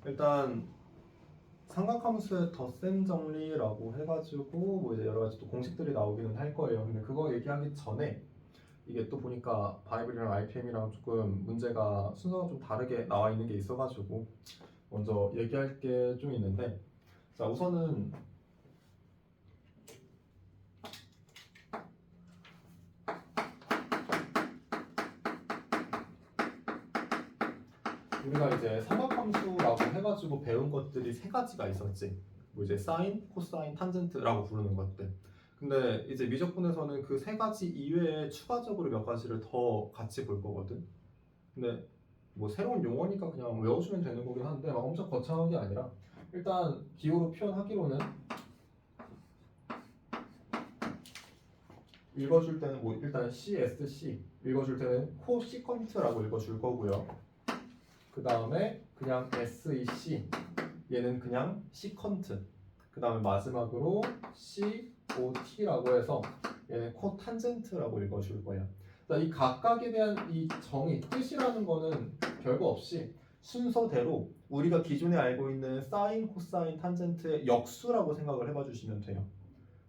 일단 삼각함수의 덧셈 정리라고 해가지고 뭐 이제 여러 가지 또 공식들이 나오기는 할 거예요. 근데 그거 얘기하기 전에 이게 또 보니까 바이블이랑 RPM이랑 조금 문제가 순서가 좀 다르게 나와 있는 게 있어가지고 먼저 얘기할 게 좀 있는데, 자 우선은 우리가 이제 삼각함수라고 해가지고 배운 것들이 세 가지가 있었지. 뭐 이제 사인, 코사인, 탄젠트라고 부르는 것들. 근데 이제 미적분에서는 그 세 가지 이외에 추가적으로 몇 가지를 더 같이 볼 거거든. 근데 뭐 새로운 용어니까 그냥 외워주면 되는 거긴 한데 막 엄청 거창한 게 아니라 일단 기호로 표현하기로는 읽어줄 때는 뭐 일단 CSC 읽어줄 때는 코시컨트라고 읽어줄 거고요. 그 다음에 그냥 SEC 얘는 그냥 시컨트. 그 다음에 마지막으로 COT라고 해서 얘는 코탄젠트라고 읽어줄 거예요. 이 각각에 대한 이 정의, 뜻이라는 거는 별거 없이 순서대로 우리가 기존에 알고 있는 사인, 코사인, 탄젠트의 역수라고 생각을 해봐 주시면 돼요.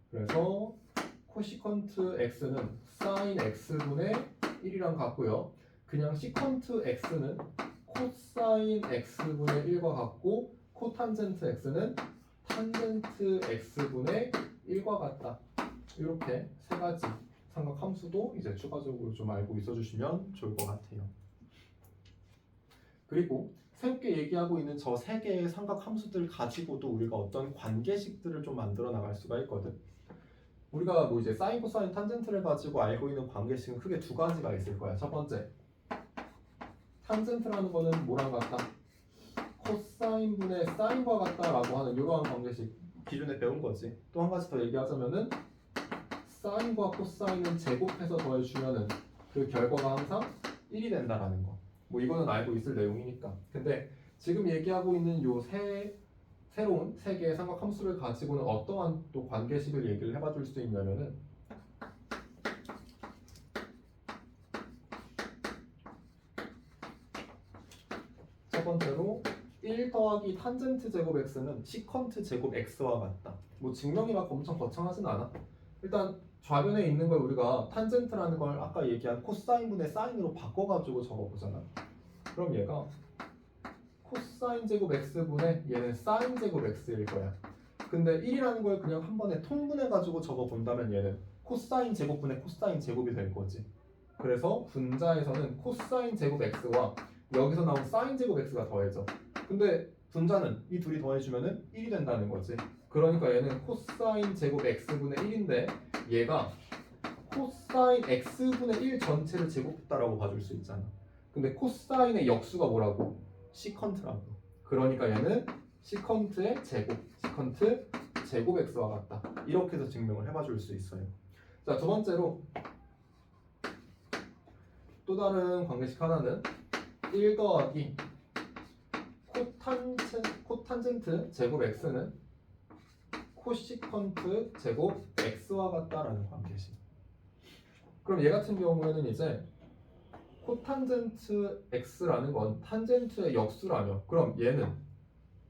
그래서 코시컨트 x는 사인 x분의 1이랑 같고요. 그냥 시컨트 x는 코사인 x분의 1과 같고 코탄젠트 x는 탄젠트 x분의 1과 같다. 이렇게 세 가지 삼각함수도 이제 추가적으로 좀 알고 있어주시면 좋을 것 같아요. 그리고 새롭게 얘기하고 있는 저 세 개의 삼각함수들 가지고도 우리가 어떤 관계식들을 좀 만들어 나갈 수가 있거든. 우리가 뭐 이제 사인, 코사인, 탄젠트를 가지고 알고 있는 관계식은 크게 두 가지가 있을 거야. 첫 번째, 탄젠트라는 거는 뭐랑 같다? 코사인분의 사인과 같다라고 하는 이러한 관계식 기존에 배운 거지. 또 한 가지 더 얘기하자면은 사인과 코사인은 제곱해서 더해주면은 그 결과가 항상 1이 된다라는 거. 뭐 이거는 알고 있을 내용이니까. 근데 지금 얘기하고 있는 요 새로운 세 개의 삼각함수를 가지고는 어떠한 또 관계식을 얘기를 해봐 줄 수 있냐면은 첫 번째로 1 더하기 탄젠트 제곱 x는 시컨트 제곱 x와 같다. 뭐 증명이 막 엄청 거창하진 않아. 일단 좌변에 있는 걸 우리가 탄젠트라는 걸 아까 얘기한 코사인분의 사인으로 바꿔가지고 적어보잖아. 그럼 얘가 코사인 제곱 x분의 얘는 사인 제곱 x일 거야. 근데 1이라는 걸 그냥 한 번에 통분해가지고 적어본다면 얘는 코사인 제곱분의 코사인 제곱이 될 거지. 그래서 분자에서는 코사인 제곱 x와 여기서 나온 사인 제곱 x가 더해져. 근데 분자는 이 둘이 더해주면은 1이 된다는 거지. 그러니까 얘는 코사인 제곱 x분의 1인데 얘가 코사인 x분의 1 전체를 제곱했다라고 봐줄 수 있잖아. 근데 코사인의 역수가 뭐라고? 시컨트라고. 그러니까 얘는 시컨트의 제곱, 시컨트 제곱 x와 같다. 이렇게 해서 증명을 해봐 줄 수 있어요. 자, 두 번째로 또 다른 관계식 하나는 1 더하기 코탄젠트 제곱 x는 코시컨트 제곱 x와 같다라는 관계식. 그럼 얘 같은 경우에는 이제 코탄젠트 x라는 건 탄젠트의 역수라며, 그럼 얘는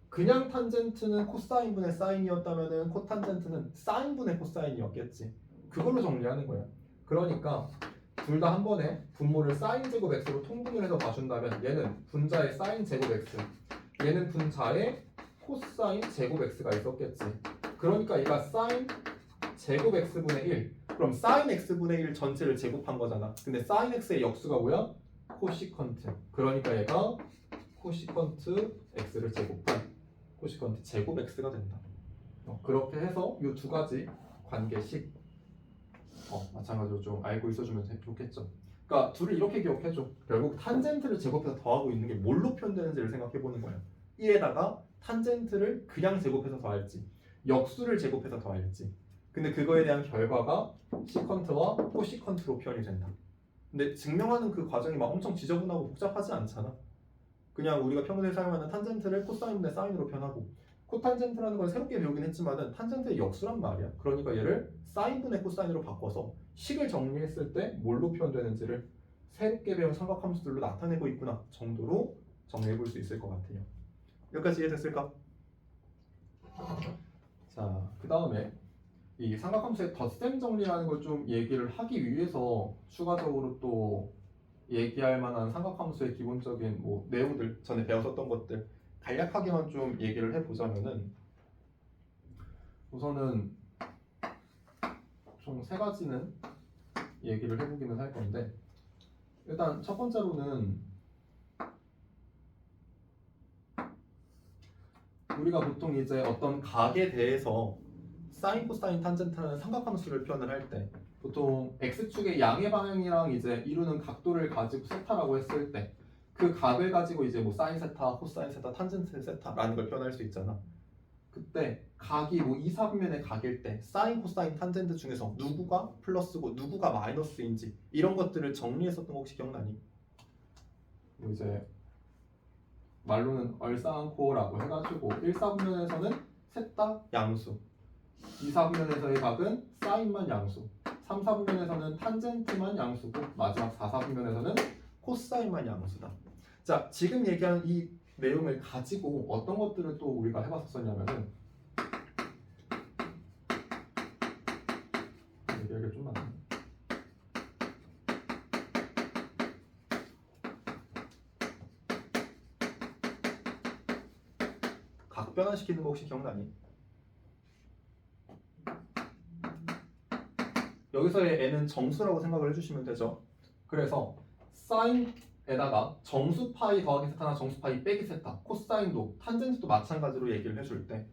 그냥 탄젠트는 코사인분의 사인이었다면은 코탄젠트는 사인분의 코사인이었겠지. 그걸로 정리하는 거야. 그러니까 둘 다 한 번에 분모를 사인 제곱 x로 통분을 해서 봐준다면 얘는 분자의 사인 제곱 x, 얘는 분자의 코사인 제곱 x가 있었겠지. 그러니까 얘가 사인 제곱 x분의 1. 그럼 사인 x분의 1 전체를 제곱한 거잖아. 근데 사인 x의 역수가 뭐야? 코시컨트. 그러니까 얘가 코시컨트 x를 제곱한 코시컨트 제곱 x가 된다. 그렇게 해서 이 두 가지 관계식 마찬가지로 좀 알고 있어주면 좋겠죠. 그러니까 둘을 이렇게 기억해줘. 결국 탄젠트를 제곱해서 더하고 있는 게 뭘로 표현되는지를 생각해보는 거야. 1에다가 탄젠트를 그냥 제곱해서 더할지 역수를 제곱해서 더할지. 근데 그거에 대한 결과가 시컨트와 코시컨트로 표현이 된다. 근데 증명하는 그 과정이 막 엄청 지저분하고 복잡하지 않잖아. 그냥 우리가 평소에 사용하는 탄젠트를 코사인분의 사인으로 표현하고, 코탄젠트라는 걸 새롭게 배우긴 했지만은 탄젠트의 역수란 말이야. 그러니까 얘를 사인분의 코사인으로 바꿔서 식을 정리했을 때 뭘로 표현되는지를 새롭게 배운 삼각함수들로 나타내고 있구나 정도로 정리해 볼 수 있을 것 같아요. 여기까지 이해됐을까? 자, 그 다음에 이 삼각함수의 덧셈 정리라는 걸 좀 얘기를 하기 위해서 추가적으로 또 얘기할 만한 삼각함수의 기본적인 뭐 내용들, 전에 배웠었던 것들 간략하게만 좀 얘기를 해보자면은, 우선은 총 세 가지는 얘기를 해보기는 할 건데, 일단 첫 번째로는 우리가 보통 이제 어떤 각에 대해서 사인, 코사인, 탄젠트라는 삼각함수를 표현을 할 때 보통 x축의 양의 방향이랑 이제 이루는 각도를 가지고 세타라고 했을 때 그 각을 가지고 이제 뭐 사인 세타, 코사인 세타, 탄젠트 세타라는 걸 표현할 수 있잖아. 그때 각이 뭐 2, 4분면의 각일 때 사인, 코사인, 탄젠트 중에서 누구가 플러스고 누구가 마이너스인지 이런 것들을 정리했었던 거 혹시 기억나니? 뭐 이제 말로는 얼싸안코라고 해가지고 1, 4분면에서는 셋 다 양수, 2, 4분면에서의 각은 사인만 양수, 3, 4분면에서는 탄젠트만 양수고 마지막 4, 4분면에서는 코사인만 양수다. 자, 지금 얘기한 이 내용을 가지고 어떤 것들을 또 우리가 해봤었냐면은, 얘기하기 좀 많네. 각 변환시키는 거 혹시 기억나니? 여기서의 n은 정수라고 생각을 해주시면 되죠. 그래서 사인에다가 정수 파이 더하기 세타나 정수 파이 빼기 세타, 코사인도 탄젠트도 마찬가지로 얘기를 해줄 때,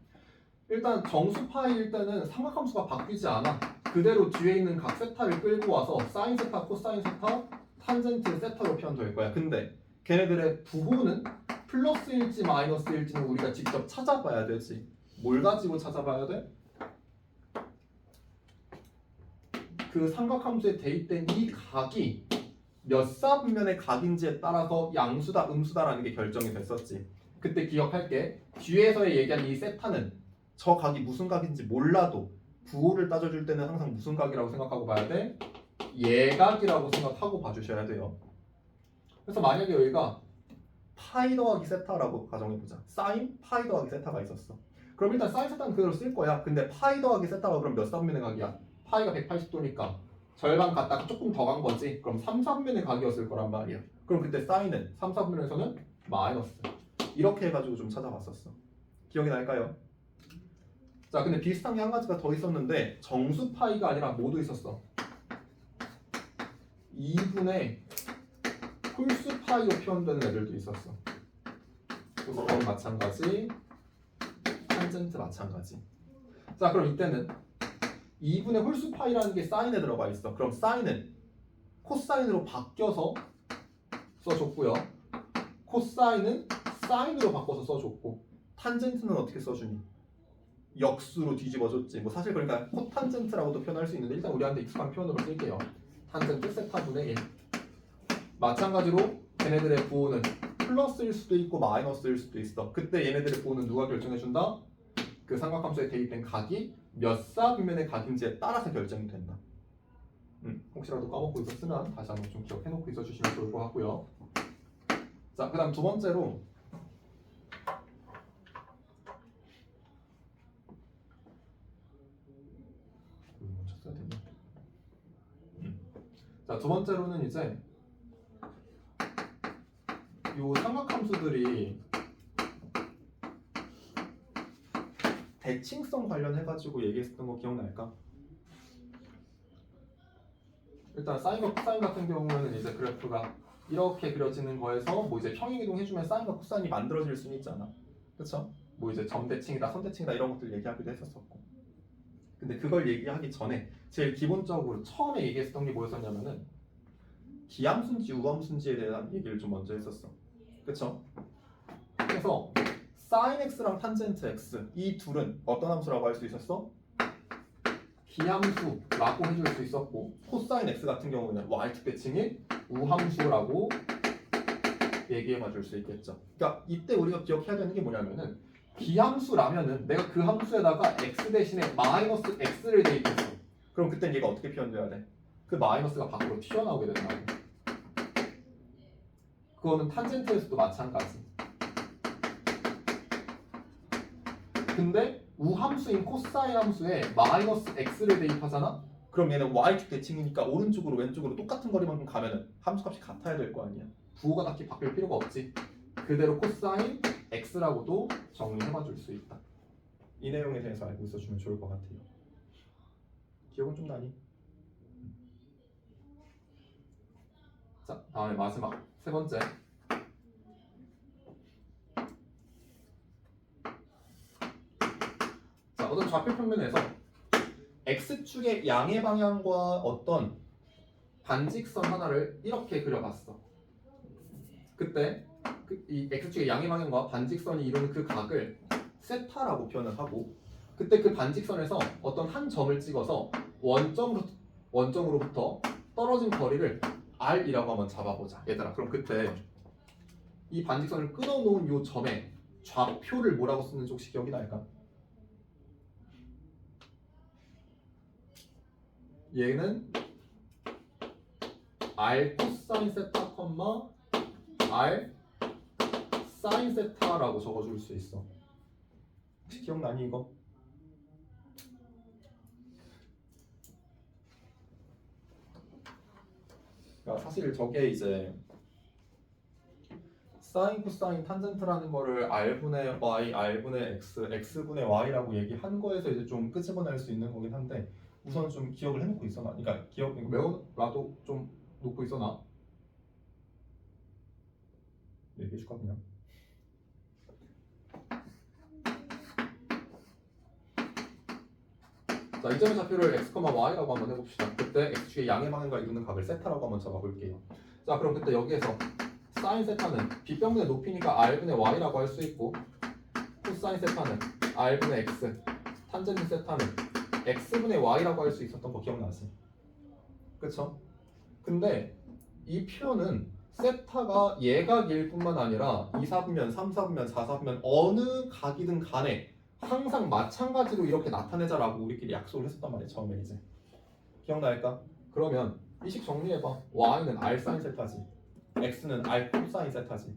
일단 정수 파이일 때는 삼각함수가 바뀌지 않아. 그대로 뒤에 있는 각 세타를 끌고 와서 사인 세타, 코사인 세타, 탄젠트 세타로 표현될 거야. 근데 걔네들의 부호는 플러스일지 마이너스일지는 우리가 직접 찾아봐야 되지. 뭘 가지고 찾아봐야 돼? 그 삼각함수에 대입된 이 각이 몇 사분면의 각인지에 따라서 양수다 음수다라는 게 결정이 됐었지. 그때 기억할게. 뒤에서의 얘기한 이 세타는 저 각이 무슨 각인지 몰라도 부호를 따져줄 때는 항상 무슨 각이라고 생각하고 봐야 돼? 예각이라고 생각하고 봐주셔야 돼요. 그래서 만약에 여기가 파이 더하기 세타라고 가정해보자. 사인 파이 더하기 세타가 있었어. 그럼 일단 사인 세타는 그대로 쓸 거야. 근데 파이 더하기 세타가 그럼 몇 사분면의 각이야? 파이가 180도니까 절반 갔다가 조금 더 간 거지. 그럼 3, 4분면의 각이었을 거란 말이야. 그럼 그때 사인은 3, 4분면에서는 마이너스. 이렇게 해가지고 좀 찾아봤었어. 기억이 날까요? 자, 근데 비슷한 게 한 가지가 더 있었는데 정수 파이가 아니라 뭐도 있었어? 2분의 홀수 파이로 표현되는 애들도 있었어. 그건 마찬가지, 탄젠트 마찬가지. 자, 그럼 이때는 2분의 홀수 파이라는 게 사인에 들어가 있어. 그럼 사인은 코사인으로 바뀌어서 써줬고요. 코사인은 사인으로 바꿔서 써줬고, 탄젠트는 어떻게 써주니? 역수로 뒤집어줬지. 뭐 사실 그러니까 코탄젠트라고도 표현할 수 있는데 일단 우리한테 익숙한 표현으로 쓸게요. 탄젠트 세타분의 1. 마찬가지로 얘네들의 부호는 플러스일 수도 있고 마이너스일 수도 있어. 그때 얘네들의 부호는 누가 결정해준다? 그 삼각함수에 대입된 각이 몇 사분면의 각인지에 따라서 결정이 된다. 혹시라도 까먹고 있었으면 다시 한번 좀 기억해놓고 있어주시면 좋을 것 같고요. 자, 그 다음 두 번째로 쳤어야 되나? 자, 두 번째로는 이제 요 삼각함수들이 대칭성 관련해가지고 얘기했었던 거 기억날까? 일단 사인과 코사인 같은 경우에는 이제 그래프가 이렇게 그려지는 거에서 뭐 이제 평행이동 해주면 사인과 코사인이 만들어질 수는 있잖아. 그쵸? 뭐 이제 점대칭이다, 선대칭이다 이런 것들 얘기하기도 했었었고. 근데 그걸 얘기하기 전에 제일 기본적으로 처음에 얘기했었던 게 뭐였었냐면은 기함수인지 우함수인지에 대한 얘기를 좀 먼저 했었어. 그쵸? 그래서 sin x랑 탄젠트 x 이 둘은 어떤 함수라고 할 수 있었어? 기함수라고 해줄 수 있었고, 코사인 x 같은 경우는 y축 대칭의 우함수라고 얘기해 줄 수 있겠죠. 그러니까 이때 우리가 기억해야 되는 게 뭐냐면은 기함수라면은 내가 그 함수에다가 x 대신에 마이너스 x를 대입했어. 그럼 그땐 얘가 어떻게 표현돼야 돼? 그 마이너스가 밖으로 튀어나오게 된다고. 그거는 탄젠트에서도 마찬가지. 근데 우함수인 코사인 함수에 마이너스 x를 대입하잖아? 그럼 얘는 y축 대칭이니까 오른쪽으로 왼쪽으로 똑같은 거리만큼 가면은 함수값이 같아야 될 거 아니야. 부호가 딱히 바뀔 필요가 없지. 그대로 코사인 x라고도 정리해봐 줄 수 있다. 이 내용에 대해서 알고 있어주면 좋을 것 같아요. 기억은 좀 나니? 자, 다음에 마지막 세 번째. 자, 어떤 좌표 평면에서 x축의 양의 방향과 어떤 반직선 하나를 이렇게 그려봤어. 그때 이 x축의 양의 방향과 반직선이 이루는 그 각을 세타라고 표현을 하고, 그때 그 반직선에서 어떤 한 점을 찍어서 원점으로부터 떨어진 거리를 r이라고 한번 잡아보자. 얘들아, 그럼 그때 이 반직선을 끊어놓은 요 점에 좌표를 뭐라고 쓰는지 혹시 기억이 날까? 얘는 r 코사인 세타, r 사인 세타라고 적어줄 수 있어. 혹시 기억나니 이거? 그러니까 사실 저게 이제 사인, 코사인, 탄젠트라는 거를 r분의 y, r분의 x, x분의 y라고 얘기한 거에서 이제 좀 끄집어낼 수 있는 거긴 한데, 우선 좀 기억을 해놓고 있어놔. 그러니까 외워놔도 좀 놓고 있어놔. 얘기해줄까 그냥. 자, 이 점의 좌표를 x, y라고 한번 해봅시다. 그때 x축의 양의 방향과 이루는 각을 세타라고 한번 잡아볼게요. 자, 그럼 그때 여기에서 사인 세타는 빗변분의 높이니까 r분의 y라고 할 수 있고, 코사인 세타는 r분의 x, 탄젠트 세타는 x분의 y라고 할 수 있었던 거 기억나지? 그쵸? 근데 이 표현은 세타가 예각일 뿐만 아니라 2사분면, 3사분면, 4사분면 어느 각이든 간에 항상 마찬가지로 이렇게 나타내자라고 우리끼리 약속을 했었단 말이야, 처음에 이제. 기억날까? 그러면 이 식 정리해봐. y는 r 사인 세타지, x는 r 코사인 세타지.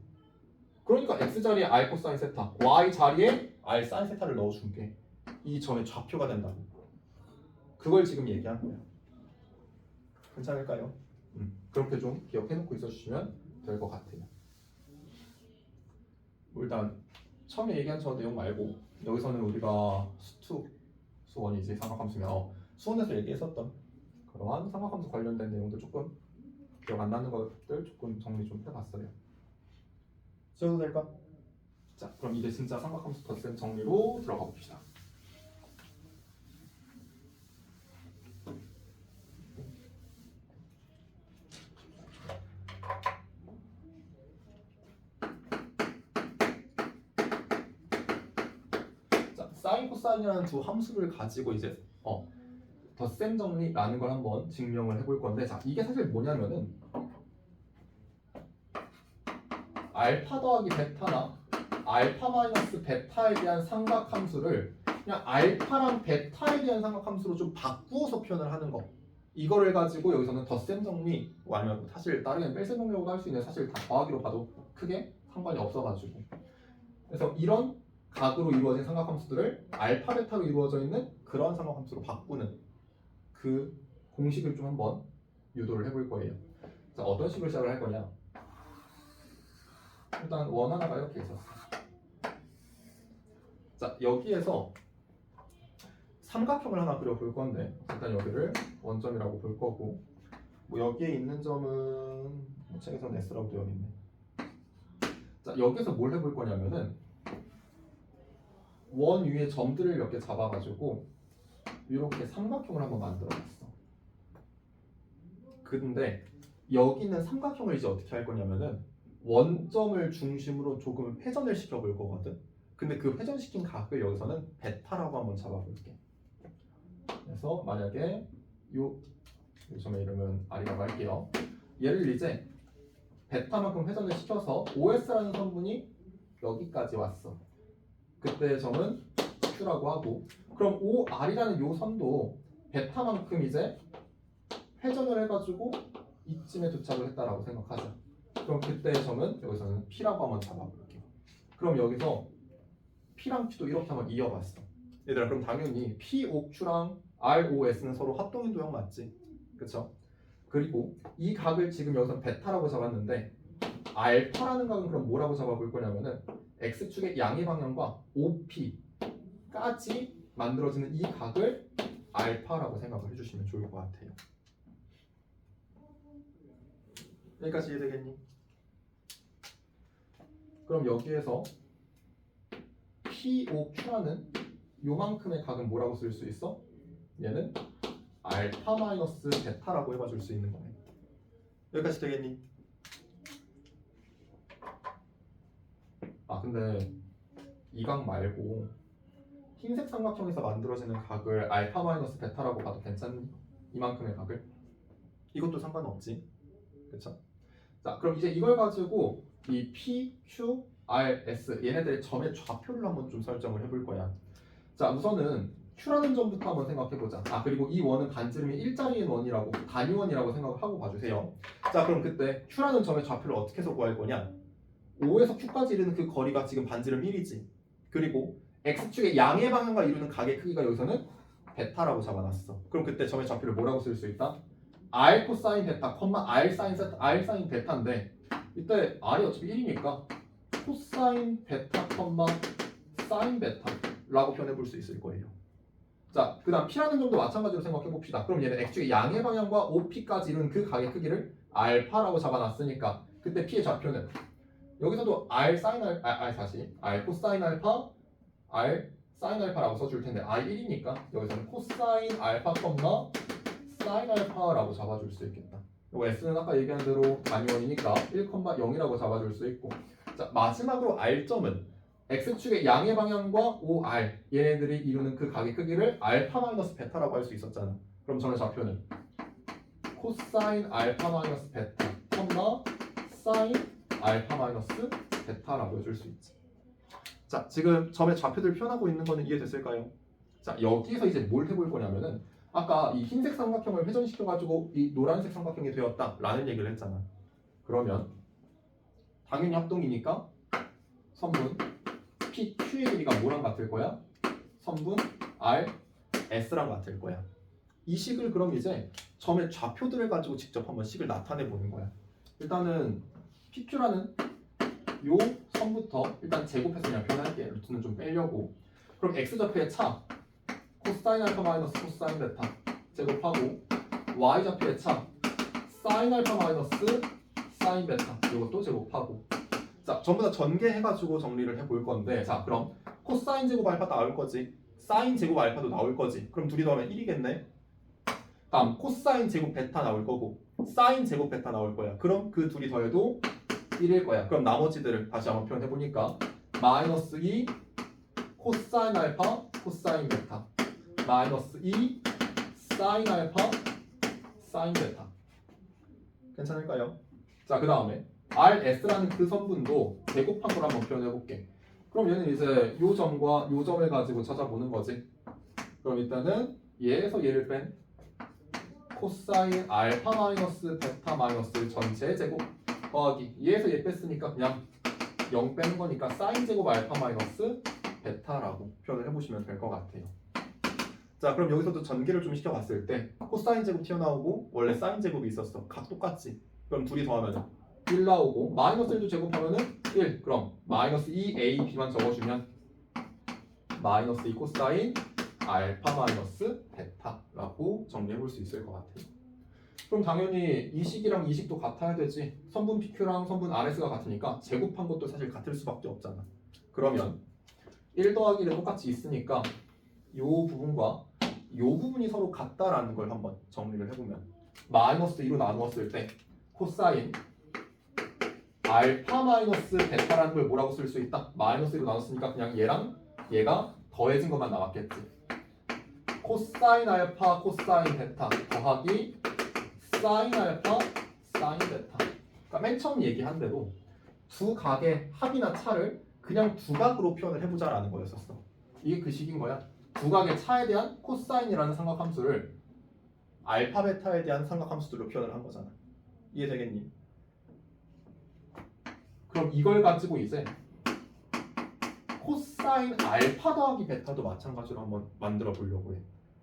그러니까 x 자리에 r 코사인 세타, y 자리에 r 사인 세타를 넣어줄게. 이 점의 좌표가 된다고. 그걸 지금 얘기한 거야. 괜찮을까요? 그렇게 좀 기억해놓고 있어주시면 될 것 같아요. 일단 처음에 얘기한 저 내용 말고 여기서는 우리가 수원이지 삼각함수면 수원에서 얘기했었던 그러한 삼각함수 관련된 내용도 조금 기억 안 나는 것들 조금 정리 좀 해봤어요. 지워도 될까? 자, 그럼 이제 진짜 삼각함수 덧셈 정리로 들어가 봅시다. 사인, 코사인이라는 두 함수를 가지고 이제 덧셈 정리라는 걸 한번 증명을 해볼 건데, 자, 이게 사실 뭐냐면은 알파 더하기 베타나 알파 마이너스 베타에 대한 삼각함수를 그냥 알파랑 베타에 대한 삼각함수로 좀 바꾸어서 표현을 하는 거. 이거를 가지고 여기서는 덧셈 정리 아니면 사실 다른 뺄셈 정리라고도 할 수 있는데 사실 다 더하기로 봐도 크게 상관이 없어가지고, 그래서 이런 각으로 이루어진 삼각함수들을 알파 베타로 이루어져 있는 그런 삼각함수로 바꾸는 그 공식을 좀 한번 유도를 해볼 거예요. 자, 어떤 식으로 시작을 할 거냐? 일단 원 하나가 이렇게 있었어. 자, 여기에서 삼각형을 하나 그려볼 건데, 일단 여기를 원점이라고 볼 거고, 뭐 여기에 있는 점은 뭐 책에서는 S라고 되어 있네. 자, 여기서 뭘 해볼 거냐면은 원 위에 점들을 몇 개 잡아가지고 이렇게 삼각형을 한번 만들어봤어. 근데 여기는 삼각형을 이제 어떻게 할 거냐면은 원점을 중심으로 조금 회전을 시켜볼 거거든. 근데 그 회전시킨 각을 여기서는 베타라고 한번 잡아볼게. 그래서 만약에 요 점의 이름은 R이라고 할게요. 얘를 이제 베타만큼 회전을 시켜서 OS라는 선분이 여기까지 왔어. 그때 점은 Q라고 하고, 그럼 OR이라는 요 선도 베타만큼 이제 회전을 해가지고 이쯤에 도착을 했다라고 생각하자. 그럼 그때의 점은 여기서는 P라고 한번 잡아볼게요. 그럼 여기서 P랑 Q도 이렇게 한번 이어봤어. 얘들아 그럼 당연히 POQ랑 ROS는 서로 합동인 도형 맞지? 그쵸? 그리고 이 각을 지금 여기서 베타라고 잡았는데 알파라는 각은 그럼 뭐라고 잡아볼 거냐면은 X축의 양의 방향과 OP까지 만들어지는 이 각을 알파라고 생각을 해주시면 좋을 것 같아요. 여기까지 이해되겠니? 그럼 여기에서 POQ라는 요만큼의 각은 뭐라고 쓸 수 있어? 얘는 알파 마이너스 베타라고 해봐줄 수 있는 거네. 여기까지 되겠니? 아 근데 이 각 말고 흰색 삼각형에서 만들어지는 각을 알파 마이너스 베타라고 봐도 괜찮니? 이만큼의 각을? 이것도 상관없지. 그쵸? 자 그럼 이제 이걸 가지고 이 P, Q, R, S 얘네들의 점의 좌표를 한번 좀 설정을 해볼 거야. 자 우선은 Q라는 점부터 한번 생각해보자. 아 그리고 이 원은 반지름이 일자리인 원이라고 단위원이라고 생각을 하고 봐주세요. 자 그럼 그때 Q라는 점의 좌표를 어떻게 해서 구할 거냐? 5에서 Q까지 이르는 그 거리가 지금 반지름 1이지. 그리고 X축의 양의 방향과 이루는 각의 크기가 여기서는 베타라고 잡아놨어. 그럼 그때 점의 좌표를 뭐라고 쓸 수 있다? R 코사인 베타, R 사인 세타, R 사인 베타인데 이때 R이 어차피 1이니까 코사인 베타, 사인 베타라고 표현해볼 수 있을 거예요. 자, 그 다음 P라는 점도 마찬가지로 생각해봅시다. 그럼 얘는 X축의 양의 방향과 OP까지 이루는 그 각의 크기를 알파라고 잡아놨으니까 그때 P의 좌표는 여기서도 R 사인 R 코사인 알파, R 사인 알파라고 써줄 텐데 R 1이니까 여기서는 코사인 알파, 사인 알파라고 잡아줄 수 있겠다. 이거 S는 아까 얘기한 대로 단위원이니까 1,0이라고 잡아줄 수 있고. 자, 마지막으로 R점은 X축의 양의 방향과 OR 얘네들이 이루는 그 각의 크기를 알파 마이너스 베타라고 할 수 있었잖아. 그럼 점의 좌표는 코사인 알파 마이너스 베타, 사인 알파 마이너스 베타라고 해줄 수 있지. 자, 지금 점의 좌표들 표현하고 있는 거는 이해됐을까요? 자, 여기서 이제 뭘 해볼 거냐면은 아까 이 흰색 삼각형을 회전시켜가지고 이 노란색 삼각형이 되었다라는 얘기를 했잖아. 그러면 당연히 합동이니까 선분 PQ의 길이가 뭐랑 같을 거야? 선분 R, S랑 같을 거야. 이 식을 그럼 이제 점의 좌표들을 가지고 직접 한번 식을 나타내 보는 거야. 일단은 PQ라는 요 선부터 일단 제곱해서 그냥 표현할게. 루트는 좀 빼려고. 그럼 X좌표의 차 코사인 알파 마이너스 코사인 베타 제곱하고 Y좌표의 차 사인 알파 마이너스 사인 베타 이것도 제곱하고. 자, 전부 다 전개해가지고 정리를 해볼 건데, 자, 그럼 코사인 제곱 알파 나올 거지, 사인 제곱 알파도 나올 거지. 그럼 둘이 더하면 1이겠네. 다음 코사인 제곱 베타 나올 거고, 사인 제곱 베타 나올 거야. 그럼 그 둘이 더해도 1일 거야. 그럼 나머지들을 다시 한번 표현해 보니까 마이너스 2 코사인 알파 코사인 베타, 마이너스 2 사인 알파 사인 베타. 괜찮을까요? 자, 그 다음에 RS라는 그 선분도 제곱한 걸 한번 표현해 볼게. 그럼 얘는 이제 요 점과 요 점을 가지고 찾아보는 거지. 그럼 일단은 얘에서 얘를 뺀 코사인 알파 마이너스 베타 마이너스 전체 제곱 더하기 얘에서 얘 뺐으니까 그냥 0 빼는 거니까 사인 제곱 알파 마이너스 베타라고 표현을 해보시면 될 것 같아요. 자, 그럼 여기서도 전개를 좀 시켜봤을 때 코사인 제곱 튀어나오고 원래 사인 제곱이 있었어. 각 똑같지. 그럼 둘이 더하면 1 나오고 마이너스 1도 제곱하면은 1. 그럼 마이너스 2a, b만 적어주면 마이너스 2 코사인 알파 마이너스 베타라고 정리해볼 수 있을 것 같아요. 그럼 당연히 이 식이랑 이 식도 같아야 되지. 선분 PQ랑 선분 RS가 같으니까 제곱한 것도 사실 같을 수밖에 없잖아. 그러면 1 더하기 1은 똑같이 있으니까 이 부분과 이 부분이 서로 같다라는 걸 한번 정리를 해보면 마이너스 2로 나누었을 때 코사인 알파 마이너스 베타라는 걸 뭐라고 쓸 수 있다? 마이너스 1로 나눴으니까 그냥 얘랑 얘가 더해진 것만 남았겠지. 코사인 알파 코사인 베타 더하기 사인 알파 사인 베타. 그러니까 맨 처음 얘기한 대로 두 각의 합이나 차를 그냥 두 각으로 표현을 해보자라는 거였었어. 이게 그 식인 거야. 두 각의 차에 대한 코사인이라는 삼각함수를 알파 베타에 대한 삼각함수들로 표현을 한 거잖아. 이해되겠니? 그럼 이걸 가지고 이제 코사인 알파 더하기 베타도 마찬가지로 한번 만들어 보려고 해.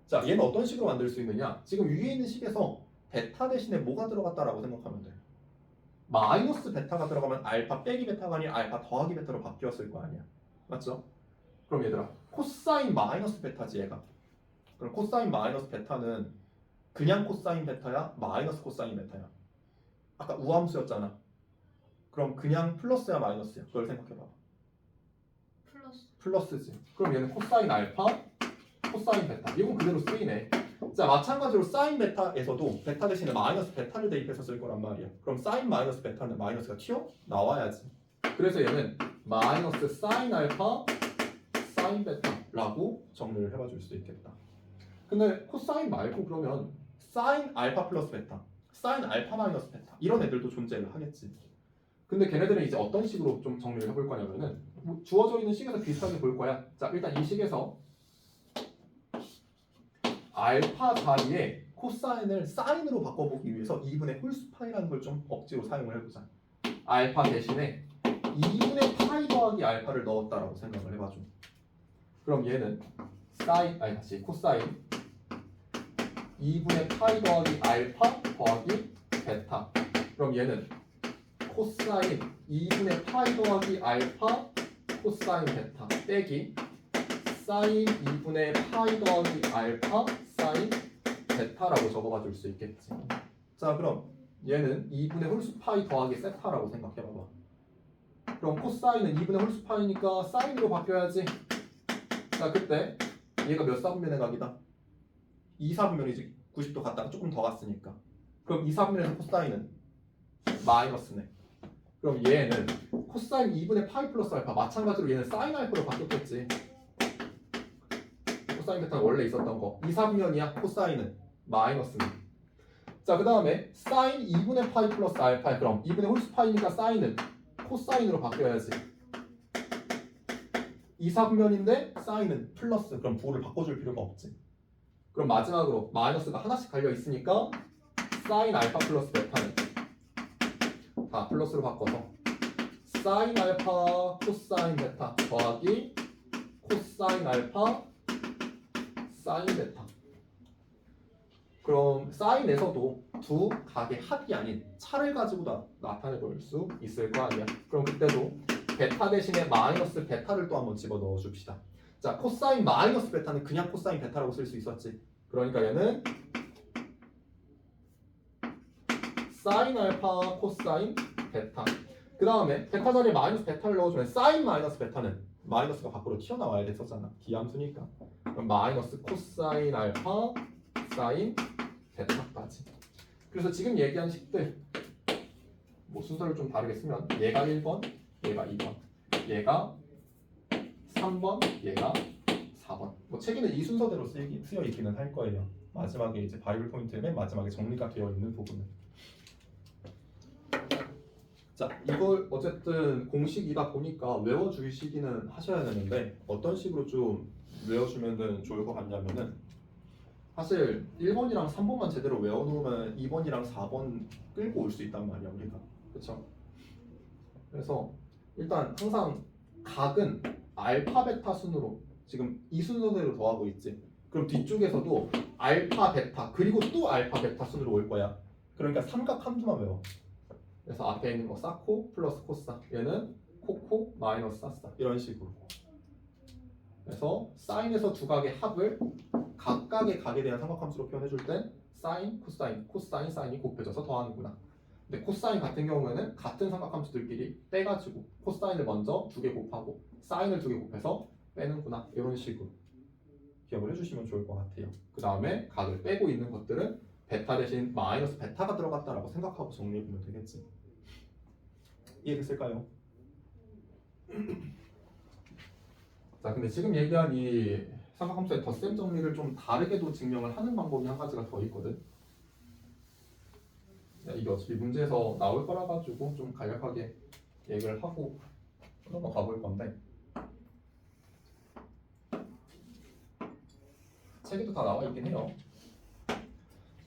자, 얘는 어떤 식으로 만들 수 있느냐? 지금 위에 있는 식에서 베타 대신에 뭐가 들어갔다라고 생각하면 돼. 마이너스 베타가 들어가면 알파 빼기 베타가 아니라 알파 더하기 베타로 바뀌었을 거 아니야. 맞죠? 그럼 얘들아, 코사인 마이너스 베타지 얘가. 그럼 코사인 마이너스 베타는 그냥 코사인 베타야? 마이너스 코사인 베타야? 아까 우함수였잖아. 그럼 그냥 플러스야 마이너스야? 그걸 생각해봐. 플러스지. 그럼 얘는 코사인 알파, 코사인 베타. 이건 그대로 쓰이네. 자, 마찬가지로 사인 베타에서도 베타 대신에 마이너스 베타를 대입해서 쓸 거란 말이야. 그럼 사인 마이너스 베타는 마이너스가 튀어나와야지. 그래서 얘는 마이너스 사인 알파, 사인 베타라고 정리를 해봐줄 수 있겠다. 근데 코사인 말고 그러면 사인 알파 플러스 베타, 사인 알파 마이너스 베타 이런 애들도 존재를 하겠지. 근데 걔네들은 이제 어떤 식으로 좀 정리를 해볼 거냐면은 뭐 주어져 있는 식에서 비슷하게 볼 거야. 자, 일단 이 식에서 알파 자리에 코사인을 사인으로 바꿔보기 위해서 2분의 홀수파이라는 걸 좀 억지로 사용을 해보자. 알파 대신에 2분의 파이 더하기 알파를 넣었다라고 생각을 해봐줘. 그럼 얘는 코사인 2분의 파이 더하기 알파 더하기 베타. 그럼 얘는 코사인 2분의 파이 더하기 알파 코사인 베타 빼기 사인 2분의 파이 더하기 알파 사인 베타라고 적어봐 줄 수 있겠지. 자, 그럼 얘는 2분의 홀수 파이 더하기 세타라고 생각해봐봐. 그럼 코사인은 2분의 홀수 파이니까 사인으로 바뀌어야지. 자, 그때 얘가 몇 사분면의 각이다? 2사분면이지. 90도 갔다가 조금 더 갔으니까. 그럼 2사분면에서 코사인은 마이너스네. 그럼 얘는 코사인 2분의 파이 플러스 알파 마찬가지로 얘는 사인 알파로 바뀌었겠지. 코사인 베타는 원래 있었던 거. 2사분면이야. 코사인은 마이너스네. 자, 그 다음에 사인 2분의 파이 플러스 알파. 그럼 2분의 홀수 파이니까 사인은 코사인으로 바뀌어야지. 2사분면인데 사인은 플러스. 그럼 부호를 바꿔줄 필요가 없지. 그럼 마지막으로 마이너스가 하나씩 갈려 있으니까 사인 알파 플러스 베타는 다 플러스로 바꿔서 사인 알파 코사인 베타 더하기 코사인 알파 사인 베타. 그럼 사인에서도 두 각의 합이 아닌 차를 가지고 나타내 볼 수 있을 거 아니야. 그럼 그때도 베타 대신에 마이너스 베타를 또 한번 집어 넣어 줍시다. 자, 코사인 마이너스 베타는 그냥 코사인 베타라고 쓸 수 있었지. 그러니까 얘는 사인 알파 코사인 베타. 그 다음에 베타 자리에 마이너스 베타를 넣어주면 사인 마이너스 베타는 마이너스가 밖으로 튀어나와야 됐었잖아. 기함수니까. 그럼 마이너스 코사인 알파 사인 베타까지. 그래서 지금 얘기한 식들 뭐 순서를 좀 다르게 쓰면 얘가 1번, 얘가 2번, 얘가 3번, 얘가 4번. 뭐 책에는 이 순서대로 쓰여 있기는 할 거예요. 마지막에 이제 바이블 포인트의 맨 마지막에 정리가 되어 있는 부분은. 자, 이걸 어쨌든 공식이다 보니까 외워주시기는 하셔야 되는데 어떤 식으로 좀 외워주면 좋을 것 같냐면은 사실 1번이랑 3번만 제대로 외워놓으면 2번이랑 4번 끌고 올 수 있단 말이야 우리가. 그쵸? 그래서 일단 항상 각은 알파 베타 순으로 지금 이 순서대로 더하고 있지. 그럼 뒤쪽에서도 알파 베타 그리고 또 알파 베타 순으로 올 거야. 그러니까 삼각 함수만 외워. 그래서 앞에 있는 거 사코 플러스 코사, 얘는 코코 마이너스 사사 이런 식으로. 그래서 사인에서 두 각의 합을 각각의 각에 대한 삼각함수로 표현해줄 땐 사인, 코사인, 코사인, 사인이 곱해져서 더하는구나. 근데 코사인 같은 경우에는 같은 삼각함수들끼리 빼가지고 코사인을 먼저 두 개 곱하고 사인을 두 개 곱해서 빼는구나. 이런 식으로 기억을 해주시면 좋을 것 같아요. 그 다음에 각을 빼고 있는 것들은 베타 대신 마이너스 베타가 들어갔다라고 생각하고 정리해보면 되겠지. 이해됐을까요? 자, 근데 지금 얘기한 이 삼각함수의 덧셈 정리를 좀 다르게도 증명을 하는 방법이 한 가지가 더 있거든. 이게 어차피 문제에서 나올 거라 가지고 좀 간략하게 얘기를 하고 넘어가 볼 건데 책에도 다 나와 있긴 해요.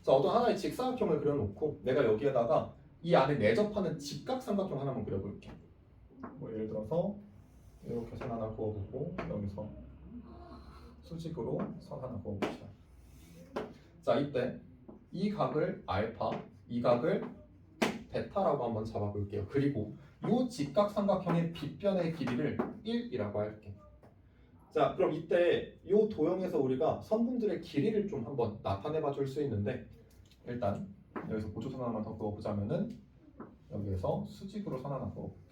자, 어떤 하나의 직사각형을 그려놓고 내가 여기에다가 이 안에 내접하는 직각삼각형 하나만 그려볼게. 뭐 예를 들어서 이렇게 선 하나 그어보고 여기서 수직으로 선 하나 그어봅시다. 자, 이때 이 각을 알파, 이 각을 베타라고 한번 잡아볼게요. 그리고 이 직각삼각형의 빗변의 길이를 1이라고 할게. 자, 그럼 이때 이 도형에서 우리가 선분들의 길이를 좀 한번 나타내봐 줄 수 있는데, 일단 여기서 보조선 하나만 더 그어보자면은 여기에서 수직으로 선 하나 그어볼게.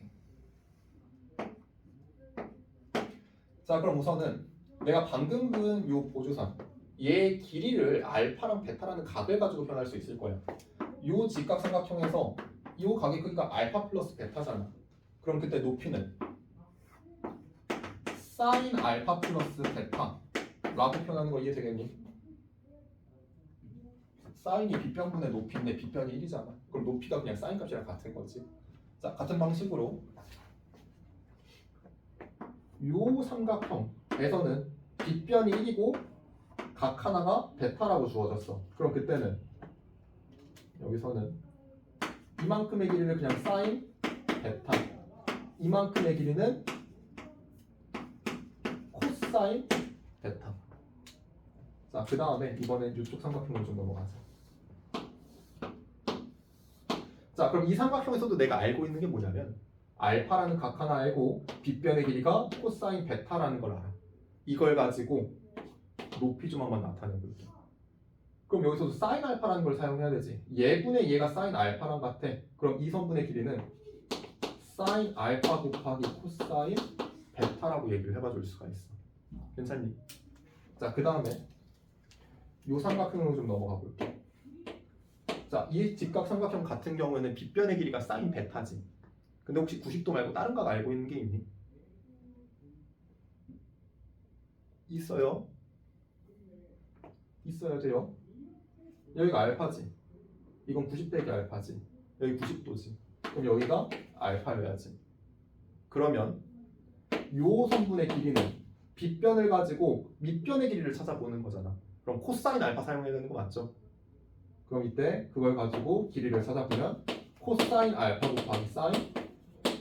자, 그럼 우선은 내가 방금 그은 이 보조선 얘의 길이를 알파랑 베타라는 각을 가지고 표현할 수 있을 거야. 이 직각삼각형에서 이 각의 크기가 알파 플러스 베타잖아. 그럼 그때 높이는 사인 알파 플러스 베타라고 표현하는 거 이해되겠니? 사인이 빗변분의 높이인데 빗변이 1이잖아. 그럼 높이가 그냥 사인 값이랑 같은 거지. 자, 같은 방식으로 요 삼각형에서는 빗변이 1이고 각 하나가 베타라고 주어졌어. 그럼 그때는 여기서는 이만큼의 길이를 그냥 사인 베타, 이만큼의 길이는 코사인 베타. 자, 그 다음에 이번엔 이쪽 삼각형으로 좀 넘어가자. 자, 그럼 이 삼각형에서도 내가 알고 있는 게 뭐냐면 알파라는 각 하나 알고 빗변의 길이가 코사인 베타라는 걸 알아. 이걸 가지고 높이 좀 한번 나타내 볼게. 그럼 여기서도 사인 알파라는 걸 사용해야 되지. 얘분의 얘가 사인 알파랑 같아. 그럼 이 선분의 길이는 사인 알파 곱하기 코사인 베타라고 얘기를 해봐 줄 수가 있어. 괜찮니? 자, 그 다음에 요 삼각형으로 좀 넘어가 볼게. 자, 이 직각삼각형 같은 경우에는 빗변의 길이가 사인 베타지. 근데 혹시 90도 말고 다른 각 알고 있는 게 있니? 있어요? 있어야 돼요. 여기가 알파지. 이건 90 알파지. 여기 90도지. 그럼 여기가 알파여야지. 그러면 요 선분의 길이는 빗변을 가지고 밑변의 길이를 찾아보는 거잖아. 그럼 코사인 알파 사용해야 되는 거 맞죠? 그럼 이때 그걸 가지고 길이를 찾아보면 코사인 알파 곱하기 사인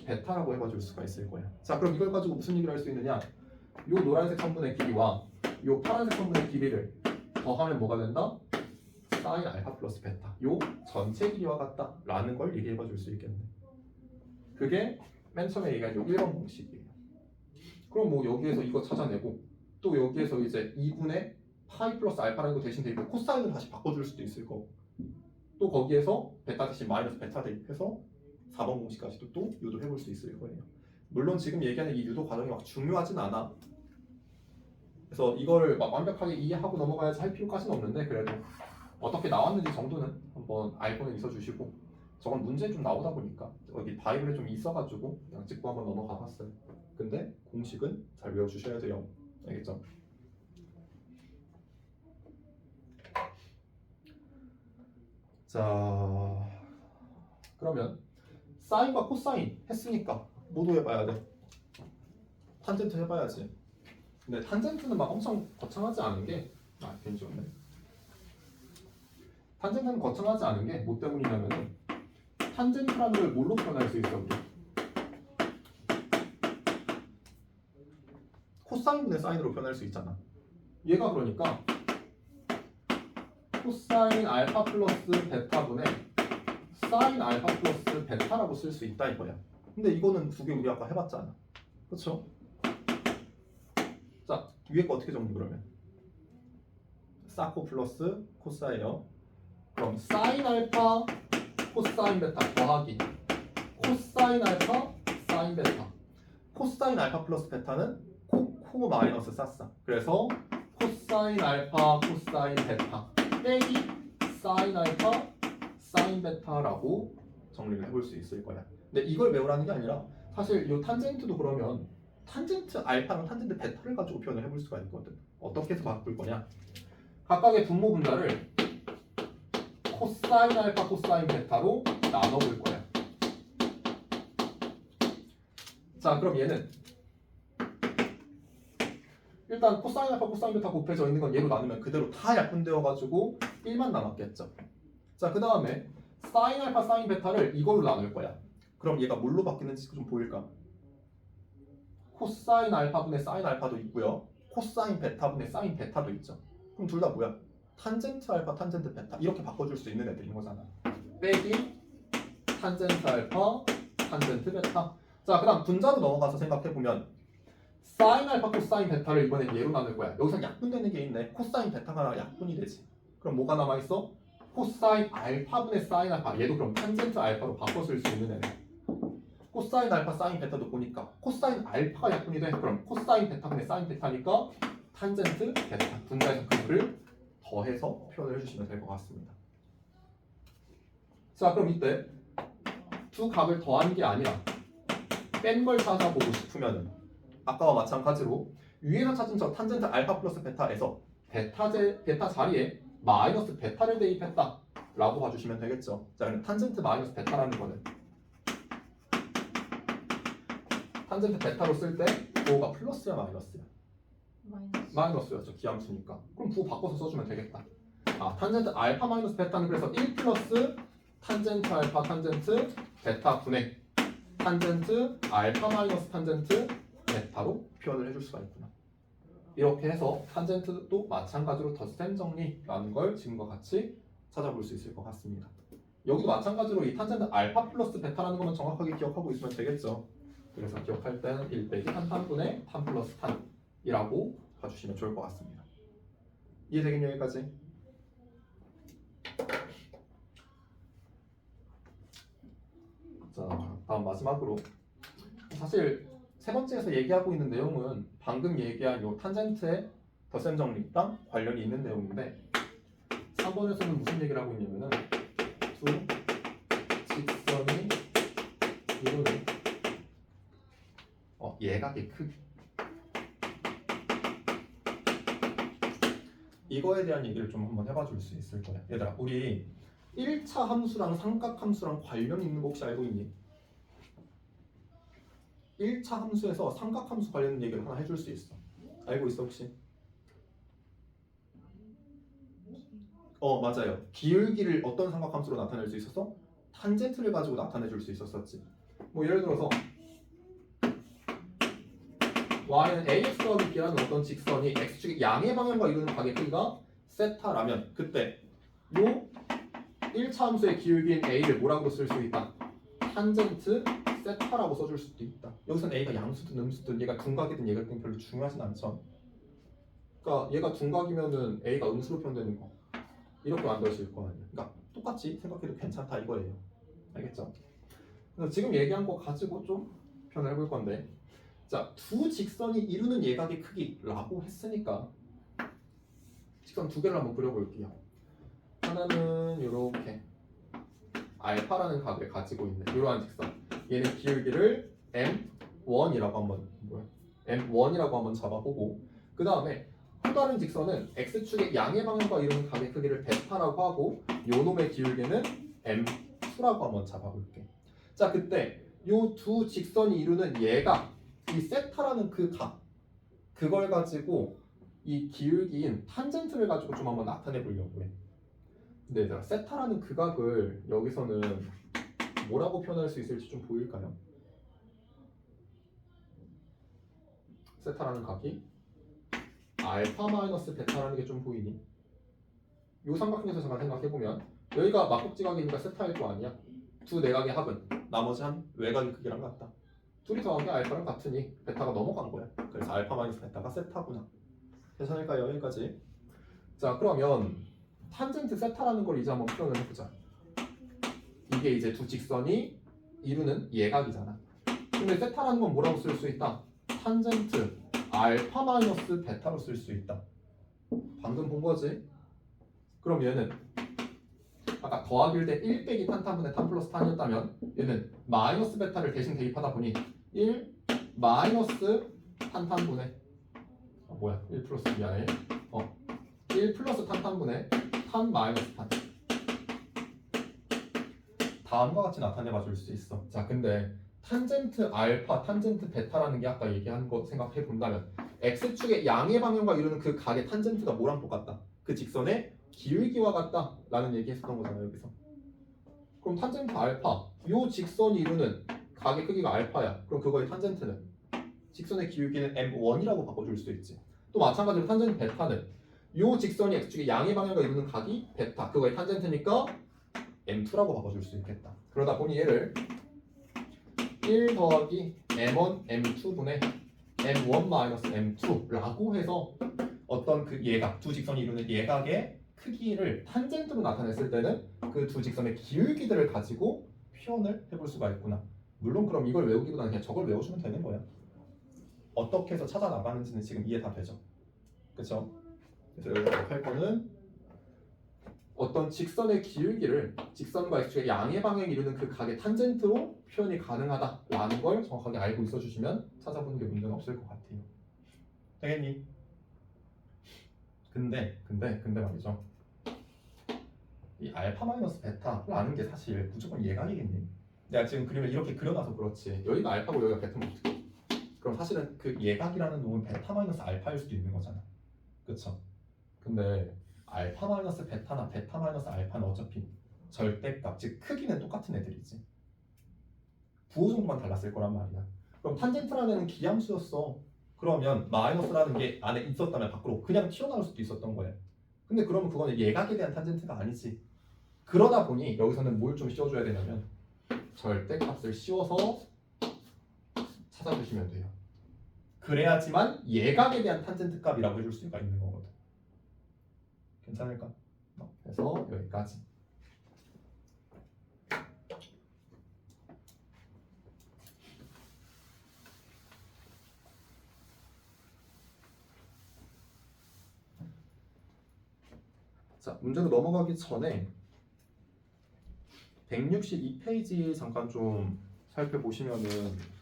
베타라고 해봐 줄 수가 있을 거야. 자, 그럼 이걸 가지고 무슨 얘기를 할 수 있느냐? 요 노란색 선분의 길이와 요 파란색 선분의 길이를 더하면 뭐가 된다? 사인 알파 플러스 베타. 요 전체 길이와 같다 라는 걸 얘기해 봐 줄 수 있겠네. 그게 맨 처음에 얘기한 요 1번 공식이에요. 그럼 뭐 여기에서 이거 찾아내고 또 여기에서 이제 2분의 파이 플러스 알파라는 거 대신 대입해 코사인을 다시 바꿔줄 수도 있을 거고, 또 거기에서 베타 대신 마이너스 베타 대입해서 4번 공식까지도 또 유도해볼 수 있을 거예요. 물론 지금 얘기하는 이 유도 과정이 막 중요하진 않아. 그래서 이걸 막 완벽하게 이해하고 넘어가야지 할 필요까지는 없는데, 그래도 어떻게 나왔는지 정도는 한번 알고는 있어주시고, 저건 문제 좀 나오다 보니까 여기 바이블에 좀 있어가지고 그냥 찍고 한번 넘어가 봤어요. 근데 공식은 잘 외워주셔야 돼요. 알겠죠? 자, 그러면 사인과 코사인 했으니까 모두 해봐야 돼. 탄젠트 해봐야지. 근데 탄젠트는 막 엄청 거창하지 않은 게 괜히 좋네. 탄젠트는 거창하지 않은 게 뭐 때문이냐면은 탄젠트라는 걸 뭘로 표현할 수 있어 우리? 코사인분의 사인으로 표현할 수 있잖아. 얘가 그러니까 코사인 알파 플러스 베타분의 사인 알파 플러스 베타라고 쓸 수 있다 이거야. 근데 이거는 두 개 우리 아까 해봤잖아. 그렇죠? 자, 위에 거 어떻게 정리 그러면? 사코 플러스 코사예요. 그럼 사인 알파 코사인 베타 더하기 코사인 알파 사인 베타. 코사인 알파 플러스 베타는 코 마이너스 쌌어. 그래서 코사인 알파 코사인 베타 빼기 사인 알파 사인 베타라고 정리를 해볼 수 있을 거야. 근데 이걸 외우라는 게 아니라 사실 이 탄젠트도 그러면 탄젠트 알파랑 탄젠트 베타를 가지고 표현을 해볼 수가 있거든. 어떻게 해서 바꿀 거냐? 각각의 분모 분자를 코사인 알파 코사인 베타로 나눠볼 거야. 자, 그럼 얘는 일단 코사인 알파 코사인 베타 곱해져 있는 건 얘로 나누면 그대로 다 약분되어가지고 1만 남았겠죠. 자, 그 다음에 사인 알파 사인 베타를 이걸로 나눌 거야. 그럼 얘가 뭘로 바뀌는지 좀 보일까? 코사인 알파분의 사인 알파도 있고요. 코사인 베타분의 사인 베타도 있죠. 그럼 둘 다 뭐야? 탄젠트 알파, 탄젠트 베타 이렇게 바꿔줄 수 있는 애들인 거잖아. 빼기 탄젠트 알파, 탄젠트 베타. 자, 그다음 분자로 넘어가서 생각해보면 사인 알파, 코사인 베타를 이번엔 얘로 나눌 거야. 여기서 약분되는 게 있네. 코사인 베타가 약분이 되지. 그럼 뭐가 남아있어? 코사인 알파분의 사인 알파. 얘도 그럼 탄젠트 알파로 바꿔 쓸 수 있는 애네. 코사인 알파, 사인 베타도 보니까 코사인 알파가 약분이 돼. 그럼 코사인 베타분의 사인 베타니까 탄젠트 베타. 분자에서 그거를 더해서 표현을 해주시면 될 것 같습니다. 자, 그럼 이때 두 값을 더한 게 아니라 뺀 걸 찾아보고 싶으면 아까와 마찬가지로 위에서 찾은 저 탄젠트 알파 플러스 베타에서 베타 자리에 마이너스 베타를 대입했다 라고 봐주시면 되겠죠. 자, 그럼 탄젠트 마이너스 베타라는 거는 탄젠트 베타로 쓸 때 부호가 플러스야 마이너스야? 마이너스였죠. 기함수니까. 그럼 부호 바꿔서 써주면 되겠다. 아, 탄젠트 알파 마이너스 베타는 그래서 1 플러스 탄젠트 알파 탄젠트 베타 분의 탄젠트 알파 마이너스 탄젠트 베타로 표현을 해줄 수가 있구나. 이렇게 해서 탄젠트도 마찬가지로 덧셈 정리라는 걸 지금과 같이 찾아볼 수 있을 것 같습니다. 여기도 마찬가지로 이 탄젠트 알파 플러스 베타라는 것만 정확하게 기억하고 있으면 되겠죠. 그래서 기억할 때는 1 빼기 탄분의 탄 플러스 탄이라고 봐주시면 좋을 것 같습니다. 이해되겠냐 여기까지? 자, 다음 마지막으로 사실 세 번째에서 얘기하고 있는 내용은 방금 얘기한 요 탄젠트의 덧셈 정리랑 관련이 있는 내용인데 3번에서는 무슨 얘기를 하고 있냐면은 두 직선이 이루는 예각의 크기 이거에 대한 얘기를 좀 한번 해봐 줄 수 있을 거야. 얘들아, 우리 1차 함수랑 삼각함수랑 관련이 있는 거 혹시 알고 있니? 1차 함수에서 삼각함수 관련 얘기를 하나 해줄 수 있어. 알고 있어 혹시? 맞아요. 기울기를 어떤 삼각함수로 나타낼 수 있었어? 탄젠트를 가지고 나타내 줄 수 있었었지. 뭐 예를 들어서 y는 ax 더하기 b라는 어떤 직선이 x축의 양의 방향과 이루는 각의 크기가 세타라면 그때 요 1차 함수의 기울기인 a를 뭐라고 쓸 수 있다? 탄젠트 세타라고 써줄 수도 있다. 여기서는 a가 양수든 음수든 얘가 둔각이든 얘가 별로 중요하진 않죠. 그러니까 얘가 둔각이면은 a가 음수로 표현되는 거 이렇게 만들어질 거 아니에요. 그러니까 똑같이 생각해도 괜찮다 이거예요. 알겠죠? 그래서 지금 얘기한 거 가지고 좀 표현을 해볼 건데 자, 두 직선이 이루는 예각의 크기라고 했으니까 직선 두 개를 한번 그려볼게요. 하나는 이렇게 알파라는 각을 가지고 있는 이러한 직선. 얘는 기울기를 m1이라고 한번 잡아보고 그 다음에 또 다른 직선은 x축의 양의 방향과 이루는 각의 크기를 베타라고 하고 요 놈의 기울기는 m2라고 한번 잡아볼게. 자, 그때 요 두 직선이 이루는 예각 이 세타라는 그 각 그걸 가지고 이 기울기인 탄젠트를 가지고 좀 한번 나타내 보려고 해. 근데 얘들아 세타라는 그 각을 여기서는 뭐라고 표현할 수 있을지 좀 보일까요? 세타라는 각이 알파 마이너스 베타라는 게 좀 보이니? 요 삼각형에서 잠깐 생각해보면 여기가 막국지각이니까 세타일 거 아니야? 두 내각의 합은 나머지 한 외곽의 크기랑 같다. 둘이 더한 게 알파랑 같으니 베타가 넘어간 거야. 그래서 알파 마이너스 베타가 세타구나. 괜찮을까요? 여기까지. 자, 그러면 탄젠트 세타라는 걸 이제 한번 표현을 해보자. 이게 이제 두 직선이 이루는 예각이잖아. 근데 세타라는 건 뭐라고 쓸 수 있다? 탄젠트 알파 마이너스 베타로 쓸 수 있다. 방금 본 거지? 그럼 얘는 아까 더하기일 때 1 빼기 탄분의 탄 플러스 탄이었다면 얘는 마이너스 베타를 대신 대입하다 보니 1 마이너스 탄분의 1 플러스 미안해 1 플러스 탄분의 탄 마이너스 탄 다음과 같이 나타내봐 줄 수 있어. 자, 근데 탄젠트 알파, 탄젠트 베타라는 게 아까 얘기한 거 생각해 본다면 x축의 양의 방향과 이루는 그 각의 탄젠트가 뭐랑 똑같다? 그 직선의 기울기와 같다 라는 얘기 했었던 거잖아요. 여기서 그럼 탄젠트 알파 요 직선이 이루는 각의 크기가 알파야. 그럼 그거의 탄젠트는 직선의 기울기는 m1이라고 바꿔줄 수 있지. 또 마찬가지로 탄젠트 베타는 요 직선이 x축의 양의 방향을 이루는 각이 베타, 그거의 탄젠트니까 m2라고 바꿔줄 수 있겠다. 그러다 보니 얘를 1 더하기 m1 m2분의 m1 마이너스 m2라고 해서 어떤 그 예각, 두 직선이 이루는 예각의 크기를 탄젠트로 나타냈을 때는 그 두 직선의 기울기들을 가지고 표현을 해볼 수가 있구나. 물론 그럼 이걸 외우기보다는 그냥 저걸 외워주면 되는 거야. 어떻게 해서 찾아 나가는지는 지금 이해 다 되죠? 그쵸? 그래서 여기서 할 거는 어떤 직선의 기울기를 직선과 x축의 양의 방향을 이루는 그 각의 탄젠트로 표현이 가능하다라는 걸 정확하게 알고 있어주시면 찾아보는 게 문제는 없을 것 같아요. 되겠니? 근데 말이죠. 이 알파 마이너스 베타라는 게 사실 무조건 예각이겠니? 내가 지금 그림을 이렇게 그려놔서 그렇지. 여기가 알파고 여기가 베타면 어떡해? 그럼 사실은 그 예각이라는 놈은 베타 마이너스 알파일 수도 있는 거잖아. 그쵸? 근데 알파 마이너스 베타나 베타 마이너스 알파는 어차피 절대값, 즉 크기는 똑같은 애들이지. 부호 정도만 달랐을 거란 말이야. 그럼 탄젠트라는 애는 기함수였어. 그러면 마이너스라는 게 안에 있었다면 밖으로 그냥 튀어나올 수도 있었던 거야. 근데 그러면 그거는 예각에 대한 탄젠트가 아니지. 그러다 보니 여기서는 뭘 좀 씌워줘야 되냐면 절대값을 씌워서 찾아주시면 돼요. 그래야지만 예각에 대한 탄젠트 값이라고 해줄 수가 있는 거거든. 괜찮을까? 그래서 여기까지. 자, 문제로 넘어가기 전에 162페이지 잠깐 좀 살펴보시면은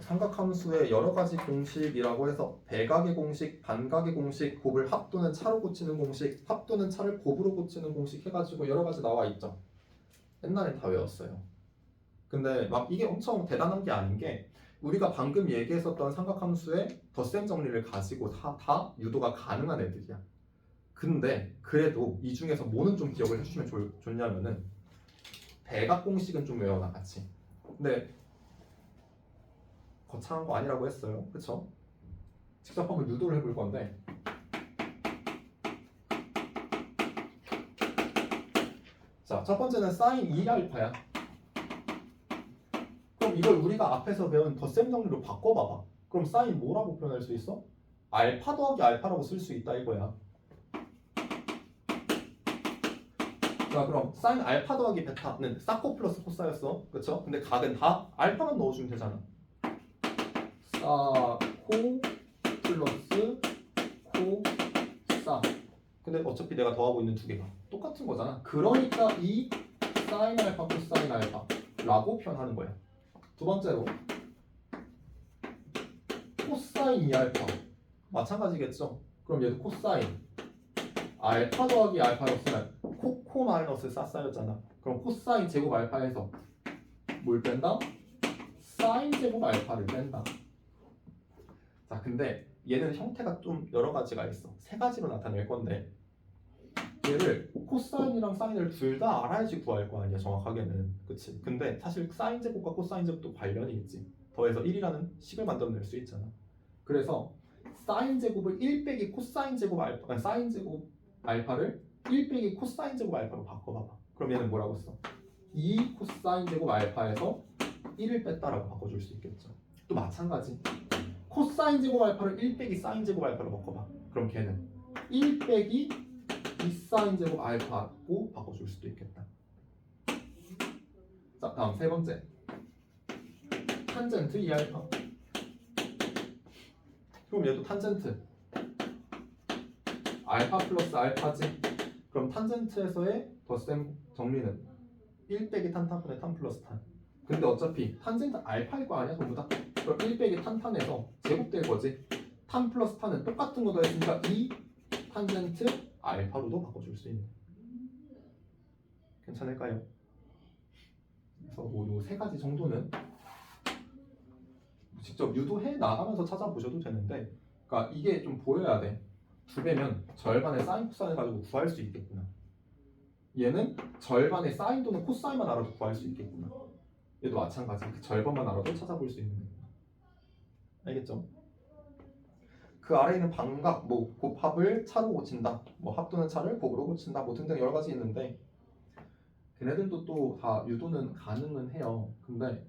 삼각함수의 여러 가지 공식이라고 해서 배각의 공식, 반각의 공식, 곱을 합 또는 차로 고치는 공식, 합 또는 차를 곱으로 고치는 공식 해가지고 여러 가지 나와 있죠. 옛날엔 다 외웠어요. 근데 막 이게 엄청 대단한 게 아닌 게 우리가 방금 얘기했었던 삼각함수의 덧셈 정리를 가지고 다 유도가 가능한 애들이야. 근데 그래도 이 중에서 뭐는 좀 기억을 해주시면 좋냐면은 배각 공식은 좀 외워나갔지. 근데 거창한 거 아니라고 했어요. 그쵸? 직접 한번 유도를 해볼 건데 자, 첫 번째는 사인 2알파야. 그럼 이걸 우리가 앞에서 배운 덧셈 정리로 바꿔봐봐. 그럼 사인 뭐라고 표현할 수 있어? 알파 더하기 알파라고 쓸 수 있다 이거야. 자, 그럼 사인 알파 더하기 베타는 사코 플러스 코사였어. 그쵸? 근데 각은 다 알파만 넣어주면 되잖아. 사코 플러스 코사. 근데 어차피 내가 더하고 있는 두 개가 똑같은 거잖아. 그러니까 이 사인 알파 코사인 알파라고 표현하는 거야. 두 번째로 코사인 2알파 마찬가지겠죠? 그럼 얘도 코사인 알파 더하기 알파였으면 코코 마이너스 싸싸였잖아. 그럼 코사인 제곱 알파에서 뭘 뺀다? 사인 제곱 알파를 뺀다. 자, 근데 얘는 형태가 좀 여러 가지가 있어. 세 가지로 나타낼 건데 얘를 코사인이랑 사인을 둘 다 알아야지 구할 거 아니야 정확하게는. 그치? 근데 사실 사인 제곱과 코사인 제곱도 관련이 있지. 더해서 1이라는 식을 만들어낼 수 있잖아. 그래서 사인 제곱을 1 빼기 코사인 제곱 알파, 사인 제곱 알파를 1 빼기 코사인 제곱 알파로 바꿔봐봐. 그럼 얘는 뭐라고 써? 2 코사인 제곱 알파에서 1을 뺐다라고 바꿔줄 수 있겠죠. 또 마찬가지. 코사인 제곱 알파를 1 빼기 사인 제곱 알파로 바꿔봐. 그럼 걔는 1 빼기 2 사인 제곱 알파로 바꿔줄 수도 있겠다. 자, 다음 세 번째. 탄젠트 2알파. 그럼 얘도 탄젠트 알파 플러스 알파지. 그럼 탄젠트에서의 덧셈 정리는 1 빼기 탄탄분의 탄 플러스 탄. 근데 어차피 탄젠트 알파일 거 아니야 전부 다. 그럼 1 빼기 탄탄에서 제곱될 거지. 탄 플러스 탄은 똑같은 거 더했으니까 2 탄젠트 알파로도 바꿔줄 수 있는. 괜찮을까요? 그래서 뭐 요 세 가지 정도는 직접 유도해 나가면서 찾아보셔도 되는데, 그러니까 이게 좀 보여야 돼. 2배면 절반의 사인 코사인을 가지고 구할 수 있겠구나. 얘는 절반의 사인 또는 코사인만 알아도 구할 수 있겠구나. 얘도 마찬가지. 그 절반만 알아도 찾아볼 수 있는 거야. 알겠죠? 그 아래에 있는 반각, 뭐 곱합을 차로 고친다, 뭐 합 또는 차를 곱으로 고친다, 뭐 등등 여러 가지 있는데 걔네들도 또 다 유도는 가능은 해요. 근데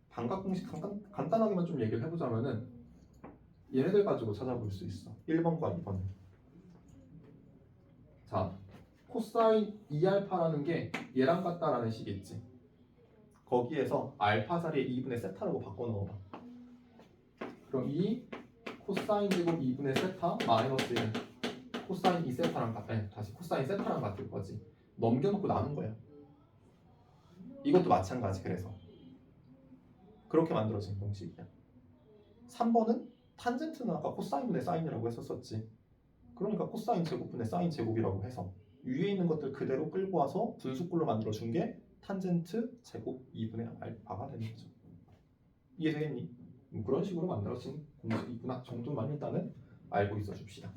반각 공식 간단하게만 좀 얘기를 해보자면은 얘네들 가지고 찾아볼 수 있어. 1번과 2번. 자, 코사인 2알파라는 게 얘랑 같다라는 식이 있지. 거기에서 알파 자리에 2분의 세타라고 바꿔 넣어봐. 그럼 이 코사인 제곱 2분의 세타 마이너스 1은 코사인 2세타랑 같아. 다시 코사인 세타랑 같을 거지. 넘겨놓고 나눈 거야. 이것도 마찬가지. 그래서 그렇게 만들어진 공식이야. 3번은 탄젠트는 아까 코사인분의 사인이라고 했었었지. 그러니까 코사인 제곱분의 사인 제곱이라고 해서 위에 있는 것들 그대로 끌고 와서 분수꼴로 만들어준 게 탄젠트 제곱 2분의 알파가 되는 거죠. 이해되겠니? 그런 식으로 만들어진 공식이구나 정도만 일단은 알고 있어 줍시다.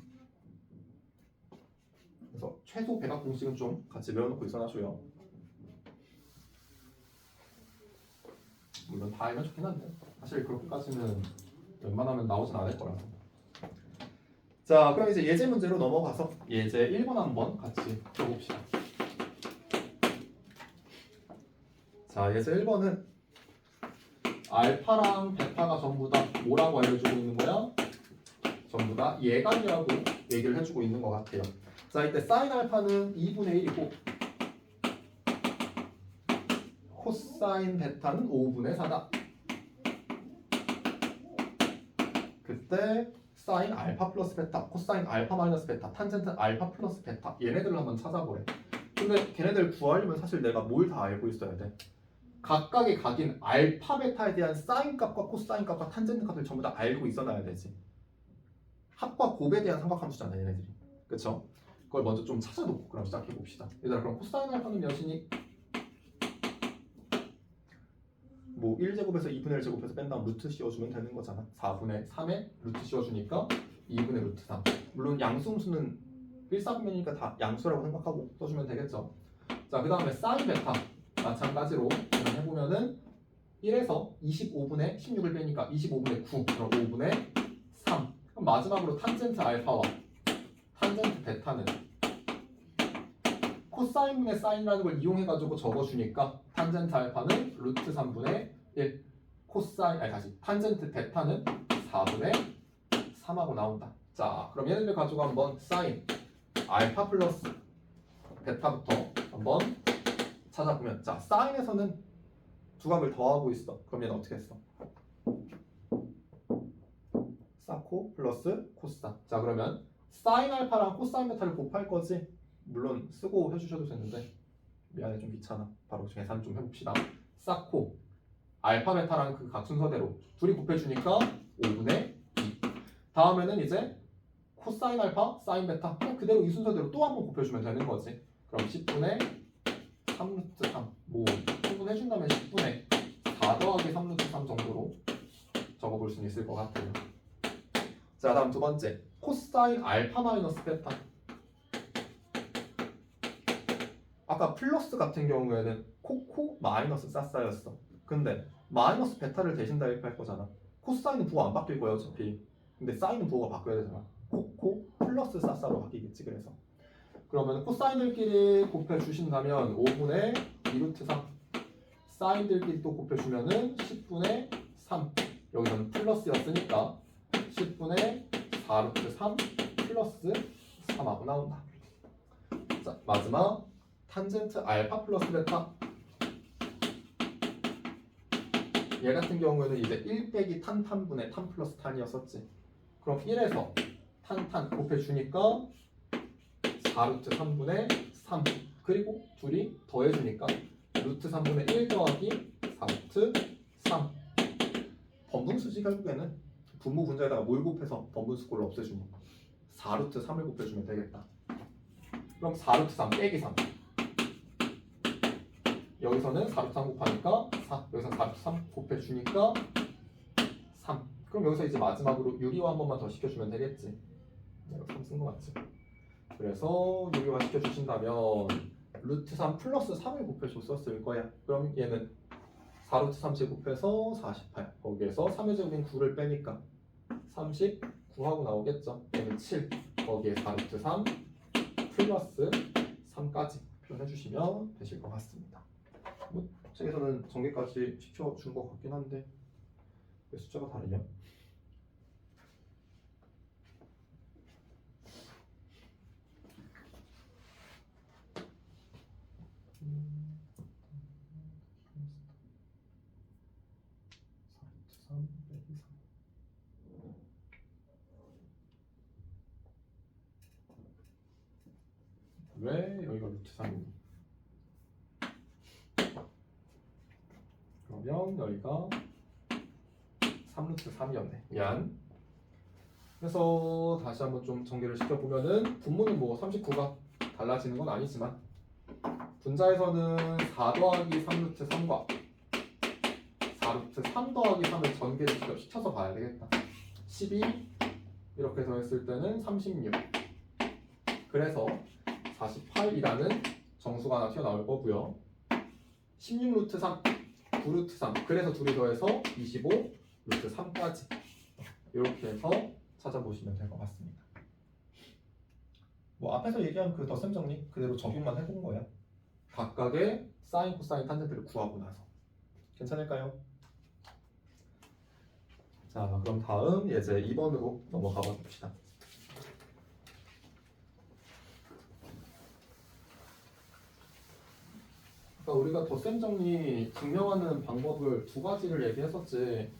그래서 최소 배각 공식은 좀 같이 외워놓고 있어놔줘요. 물론 다 알면 좋긴 한데 사실 그렇게까지는 웬만하면 나오진 않을 거라서. 자, 그럼 이제 예제 문제로 넘어가서 예제 1번 한번 같이 풀어봅시다. 자, 예제 1번은 알파랑 베타가 전부 다 뭐라고 알려주고 있는 거야? 전부 다 예각이라고 얘기를 해주고 있는 것 같아요. 자, 이때 사인 알파는 2분의 1이고 코사인 베타는 5분의 4다. 그때 사인 알파 플러스 베타, 코사인 알파 마이너스 베타, 탄젠트 알파 플러스 베타 얘네들을 한번 찾아보래. 근데 걔네들 구하려면 사실 내가 뭘 다 알고 있어야 돼? 각각의 각인 알파 베타에 대한 사인 값과 코사인 값과 탄젠트 값을 전부 다 알고 있어놔야 되지. 합과 곱에 대한 삼각함수잖아 얘네들이. 그쵸? 그걸 먼저 좀 찾아놓고 그럼 시작해 봅시다. 얘들아, 그럼 코사인 알파는 몇이니? 뭐 1제곱에서 2분의 1제곱해서 뺀 다음 루트 씌워주면 되는 거잖아. 4분의 3에 루트 씌워주니까 2분의 루트 3. 물론 양수음수는 1사분면이니까 다 양수라고 생각하고 써주면 되겠죠. 자, 그 다음에 사인 베타 마찬가지로 해보면은 1에서 25분의 16을 빼니까 25분의 9, 그럼 5분의 3. 그럼 마지막으로 탄젠트 알파와 탄젠트 베타는 코사인분의 사인이라는 걸 이용해가지고 적어주니까 탄젠트 알파는 루트 3분의 1, 코사인, 아니 다시 탄젠트 베타는 4분의 3하고 나온다. 자, 그럼 얘네들 가지고 한번 사인 알파 플러스 베타부터 한번 찾아보면, 자, 사인에서는 두 값을 더하고 있어. 그럼 얘는 어떻게 했어? 사코 플러스 코사. 자, 그러면 사인 알파랑 코사인 베타를 곱할 거지? 물론 쓰고 해주셔도 되는데 미안해 좀 귀찮아. 바로 계산 좀 해봅시다. 사코 알파 베타랑 그 각 순서대로 둘이 곱해주니까 5분의 2. 다음에는 이제 코사인 알파 사인 베타 그냥 그대로 이 순서대로 또 한 번 곱해주면 되는 거지. 그럼 10분의 3루트 3 뭐 충분해준다면 10분의 4 더하기 3루트 3 정도로 적어볼 수 있을 것 같아요. 자, 다음 두 번째 코사인 알파 마이너스 베타. 아까 플러스 같은 경우에는 코코 마이너스 싸싸였어. 근데 마이너스 베타를 대신 대입할 거잖아. 코사인은 부호 안 바뀔 거야 어차피. 근데 사인은 부호가 바뀌어야 되잖아. 코코 플러스 싸싸로 바뀌겠지. 그래서 그러면 코사인들끼리 곱해주신다면 5분의 2루트 3, 사인들끼리 또 곱해주면은 10분의 3. 여기서는 플러스였으니까 10분의 4루트 3 플러스 3하고 나온다. 자, 마지막 탄젠트 알파 플러스 베타. 얘 같은 경우에는 이제 1 빼기 탄분의 탄 플러스 탄이었었지. 그럼 1에서 탄 곱해주니까 4루트 3분의 3. 그리고 둘이 더해주니까 루트 3분의 1 더하기 4루트 3. 번분수지 결국에는 분모 분자에다가 뭘 곱해서 번분수꼴을 없애주니 4루트 3을 곱해주면 되겠다. 그럼 4루트 3 빼기 3. 여기서는 4루트 3 곱하니까 4. 여기서 4루트 3 곱해주니까 3. 그럼 여기서 이제 마지막으로 유리화 한 번만 더 시켜주면 되겠지. 내가 3 쓴 거 맞지? 그래서 유리화 시켜주신다면 루트 3 플러스 3을 곱해줬었을 거야. 그럼 얘는 4루트 30 곱해서 48. 거기에서 3의 제곱인 9를 빼니까 39하고 나오겠죠. 얘는 7. 거기에 4루트 3 플러스 3까지 표현해 주시면 되실 것 같습니다. 뭐 책에서는 전개까지 시켜준 것 같긴 한데 왜 숫자가 다르냐? 왜 여기가 루트 3이니? 그러면 여기가 3루트 3이었네. 미안. 그래서 다시 한번 좀 정리를 시켜보면은 분모는 뭐 39가 달라지는 건 아니지만 분자에서는 4 더하기 3루트 3과 4루트 3 더하기 3을 전개를 직접 시켜서 봐야 되겠다. 12 이렇게 더했을 때는 36. 그래서 48이라는 정수가 하나 튀어나올 거고요. 16루트 3, 9루트 3. 그래서 둘이 더해서 25 루트 3까지 이렇게 해서 찾아보시면 될 것 같습니다. 뭐 앞에서 얘기한 그 덧셈 정리 그대로 적용만 해본 거예요. 각각의 사인, 코사인, 탄젠트를 구하고 나서. 괜찮을까요? 자, 그럼 다음 예제 2번으로 넘어가 봅시다. 그러니까 우리가 덧셈 정리 증명하는 방법을 두 가지를 얘기했었지.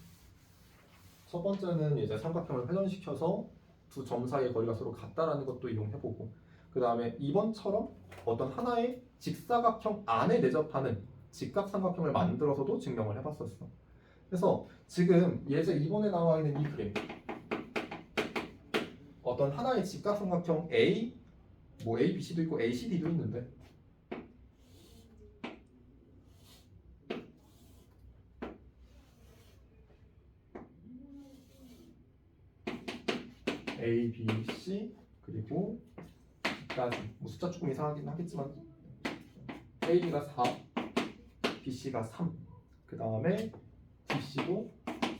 첫 번째는 이제 삼각형을 회전시켜서 두 점 사이의 거리가 서로 같다라는 것도 이용해보고, 그 다음에 2번처럼 어떤 하나의 직사각형 안에 내접하는 직각삼각형을 만들어서도 증명을 해봤었어. 그래서 지금 예제 2번에 나와 있는 이 그림, 어떤 하나의 직각삼각형 A, 뭐 ABC도 있고 ACD도 있는데 A, B, C 그리고 B까지, 뭐 숫자 조금 이상하긴 하겠지만 AB가 4, BC가 3, 그 다음에 DC도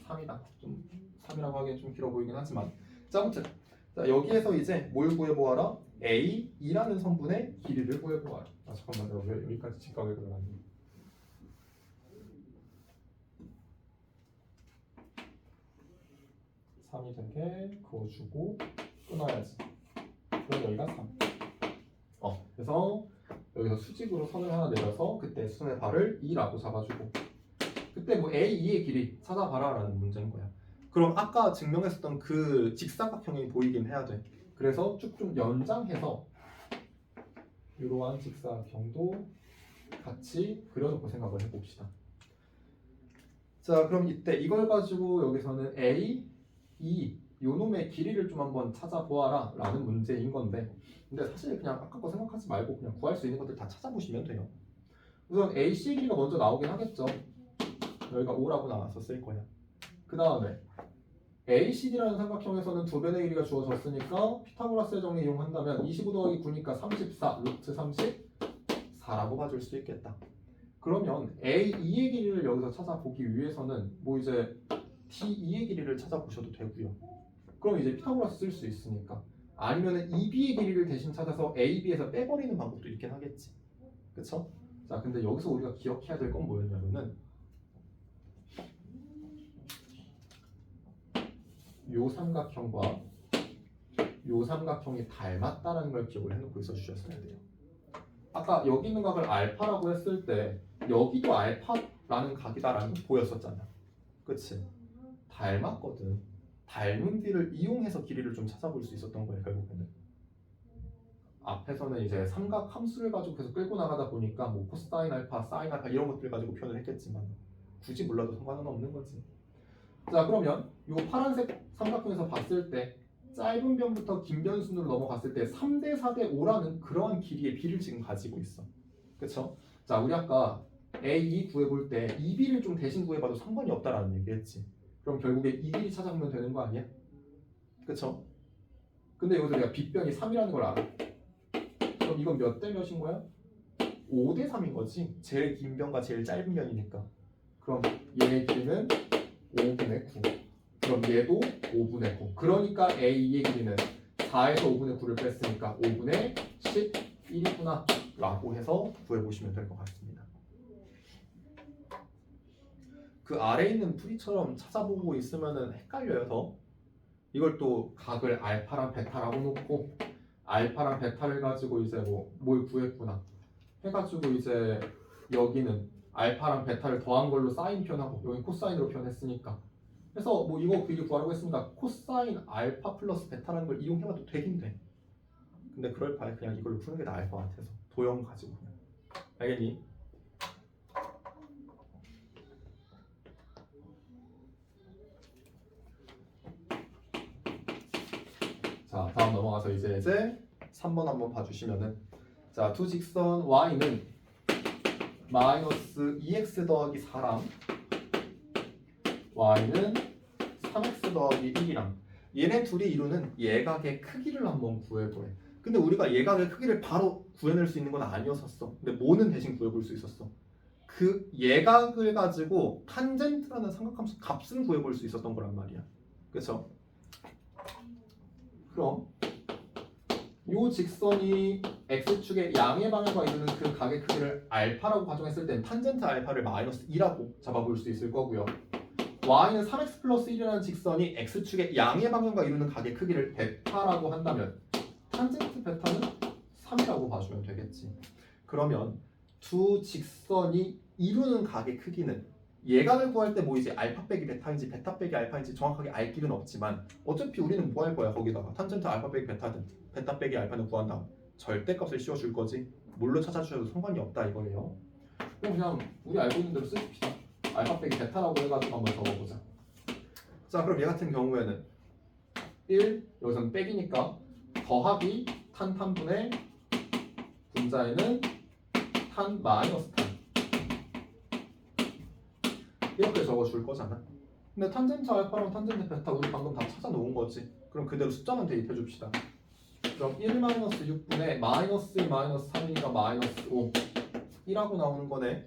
3이다. 좀 3이라고 하기엔 좀 길어 보이긴 하지만, 자, 아무튼 자, 여기에서 이제 뭘 구해보아라? A, 2라는 선분의 길이를 구해보아라. 아 잠깐만, 내가 왜 여기까지 직각을 그려놨니? 삼이 되게 그어주고 끊어야지. 그럼 여기가 3. 그래서 여기서 수직으로 선을 하나 내려서 그때 수선의 발을 2라고 잡아주고, 그때 뭐 A, 2의 길이 찾아봐라 라는 문제인 거야. 그럼 아까 증명했었던 그 직사각형이 보이긴 해야 돼. 그래서 쭉 좀 연장해서 이러한 직사각형도 같이 그려놓고 생각을 해봅시다. 자, 그럼 이때 이걸 가지고 여기서는 A, 2 요놈의 길이를 좀 한번 찾아보아라 라는 문제인 건데, 근데 사실 그냥 아까 거 생각하지 말고 그냥 구할 수 있는 것들 다 찾아보시면 돼요. 우선 AC의 길이가 먼저 나오긴 하겠죠. 여기가 5라고 나왔었을 거야. 그 다음에 ACD라는 삼각형에서는 두 변의 길이가 주어졌으니까 피타고라스의 정리 이용한다면 25 더하기 9니까 34 루트 34라고 봐줄 수 있겠다. 그러면 A2의 길이를 여기서 찾아보기 위해서는 뭐 이제 D2의 길이를 찾아보셔도 되고요. 그럼 이제 피타고라스 쓸 수 있으니까, 아니면은 2B의 길이를 대신 찾아서 AB에서 빼버리는 방법도 있긴 하겠지. 그쵸? 자, 근데 여기서 우리가 기억해야 될 건 뭐였냐면은 요 삼각형과 요 삼각형이 닮았다라는 걸 기억을 해놓고 있어 주셨어야 돼요. 아까 여기 있는 각을 알파라고 했을 때 여기도 알파라는 각이다라는 거 보였었잖아. 그치? 닮았거든. 닮은 길을 이용해서 길이를 좀 찾아볼 수 있었던 거예요, 결국에는. 앞에서는 이제 삼각 함수를 가지고 계속 끌고 나가다 보니까 뭐 코사인 알파, 사인 알파 이런 것들 가지고 표현을 했겠지만 굳이 몰라도 상관은 없는 거지. 자, 그러면 이 파란색 삼각형에서 봤을 때 짧은 변부터 긴 변 순으로 넘어갔을 때 3대 4대 5라는 그러한 길이의 비를 지금 가지고 있어. 그쵸? 자, 우리 아까 A2 구해볼 때 2B를 좀 대신 구해봐도 상관이 없다라는 얘기했지. 그럼 결국에 이 길이 찾아보면 되는 거 아니야? 그쵸? 근데 여기서 내가 빗변이 3이라는 걸 알아. 그럼 이건 몇 대 몇인 거야? 5대 3인 거지. 제일 긴 변과 제일 짧은 변이니까. 그럼 얘의 길이는 5분의 9. 그럼 얘도 5분의 9. 그러니까 A의 길이는 4에서 5분의 9를 뺐으니까 5분의 11이구나 라고 해서 구해보시면 될 것 같습니다. 그 아래에 있는 풀이처럼 찾아보고 있으면 헷갈려요. 더 이걸 또 각을 알파랑 베타라고 놓고 알파랑 베타를 가지고 이제 뭘 구했구나 해가지고 이제 여기는 알파랑 베타를 더한 걸로 사인 표현하고 여기 코사인으로 표현했으니까 그래서 뭐 이거 길이 구하라고 했으니까 코사인 알파 플러스 베타라는 걸 이용해봐도 되긴 돼. 근데 그럴 바에 그냥 이걸로 푸는 게 나을 것 같아서 도형 가지고 그냥. 알겠니? 자 다음 넘어가서 이제 3번 한번 봐주시면은 자 두 직선 y는 마이너스 2x 더하기 4랑 y는 3x 더하기 1이랑 얘네 둘이 이루는 예각의 크기를 한번 구해보래. 근데 우리가 예각의 크기를 바로 구해낼 수 있는 건 아니었었어. 근데 뭐는 대신 구해볼 수 있었어. 그 예각을 가지고 탄젠트라는 삼각함수 값은 구해볼 수 있었던 거란 말이야. 그렇죠? 그럼 요 직선이 x축의 양의 방향과 이루는 그 각의 크기를 알파라고 가정했을 땐 탄젠트 알파를 마이너스 2라고 잡아볼 수 있을 거고요. y는 3x 플러스 1이라는 직선이 x축의 양의 방향과 이루는 각의 크기를 베타라고 한다면 탄젠트 베타는 3이라고 봐주면 되겠지. 그러면 두 직선이 이루는 각의 크기는 예각을 구할 때 뭐 이제 알파 빼기 베타인지 베타 빼기 알파인지 정확하게 알 길은 없지만 어차피 우리는 뭐 할 거야 거기다가 탄젠트 알파 빼기 베타든 베타 빼기 알파는 구한 다음 절대값을 씌워줄 거지. 뭘로 찾아주셔도 상관이 없다 이거예요. 그럼 그냥 우리 알고 있는 대로 쓰십시다. 알파 빼기 베타라고 해가지고 한번 적어보자. 자 그럼 얘 같은 경우에는 1 여기서는 빼기니까 더하기 탄분의 분자에는 탄 마이너스 탄 이렇게 적어줄 거잖아. 근데 탄젠트 알파랑 탄젠트 베타 우리 방금 다 찾아놓은 거지. 그럼 그대로 숫자만 대입해 줍시다. 그럼 1 마이너스 6분의 마이너스 2 마이너스 3이니까 마이너스 5 1하고 나오는 거네.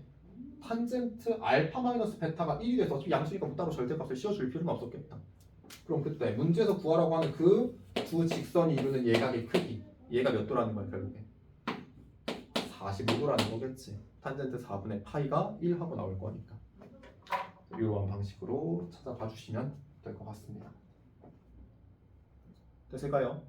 탄젠트 알파 마이너스 베타가 1이 돼서 어차피 양수니까 뭐 따로 절대값을 씌워줄 필요는 없었겠다. 그럼 그때 문제에서 구하라고 하는 그 두 직선이 이루는 예각의 크기 얘가 몇 도라는 거야 결국에 45도라는 거겠지. 탄젠트 4분의 파이가 1하고 나올 거니까 이러한 방식으로 찾아봐 주시면 될 것 같습니다. 됐을까요?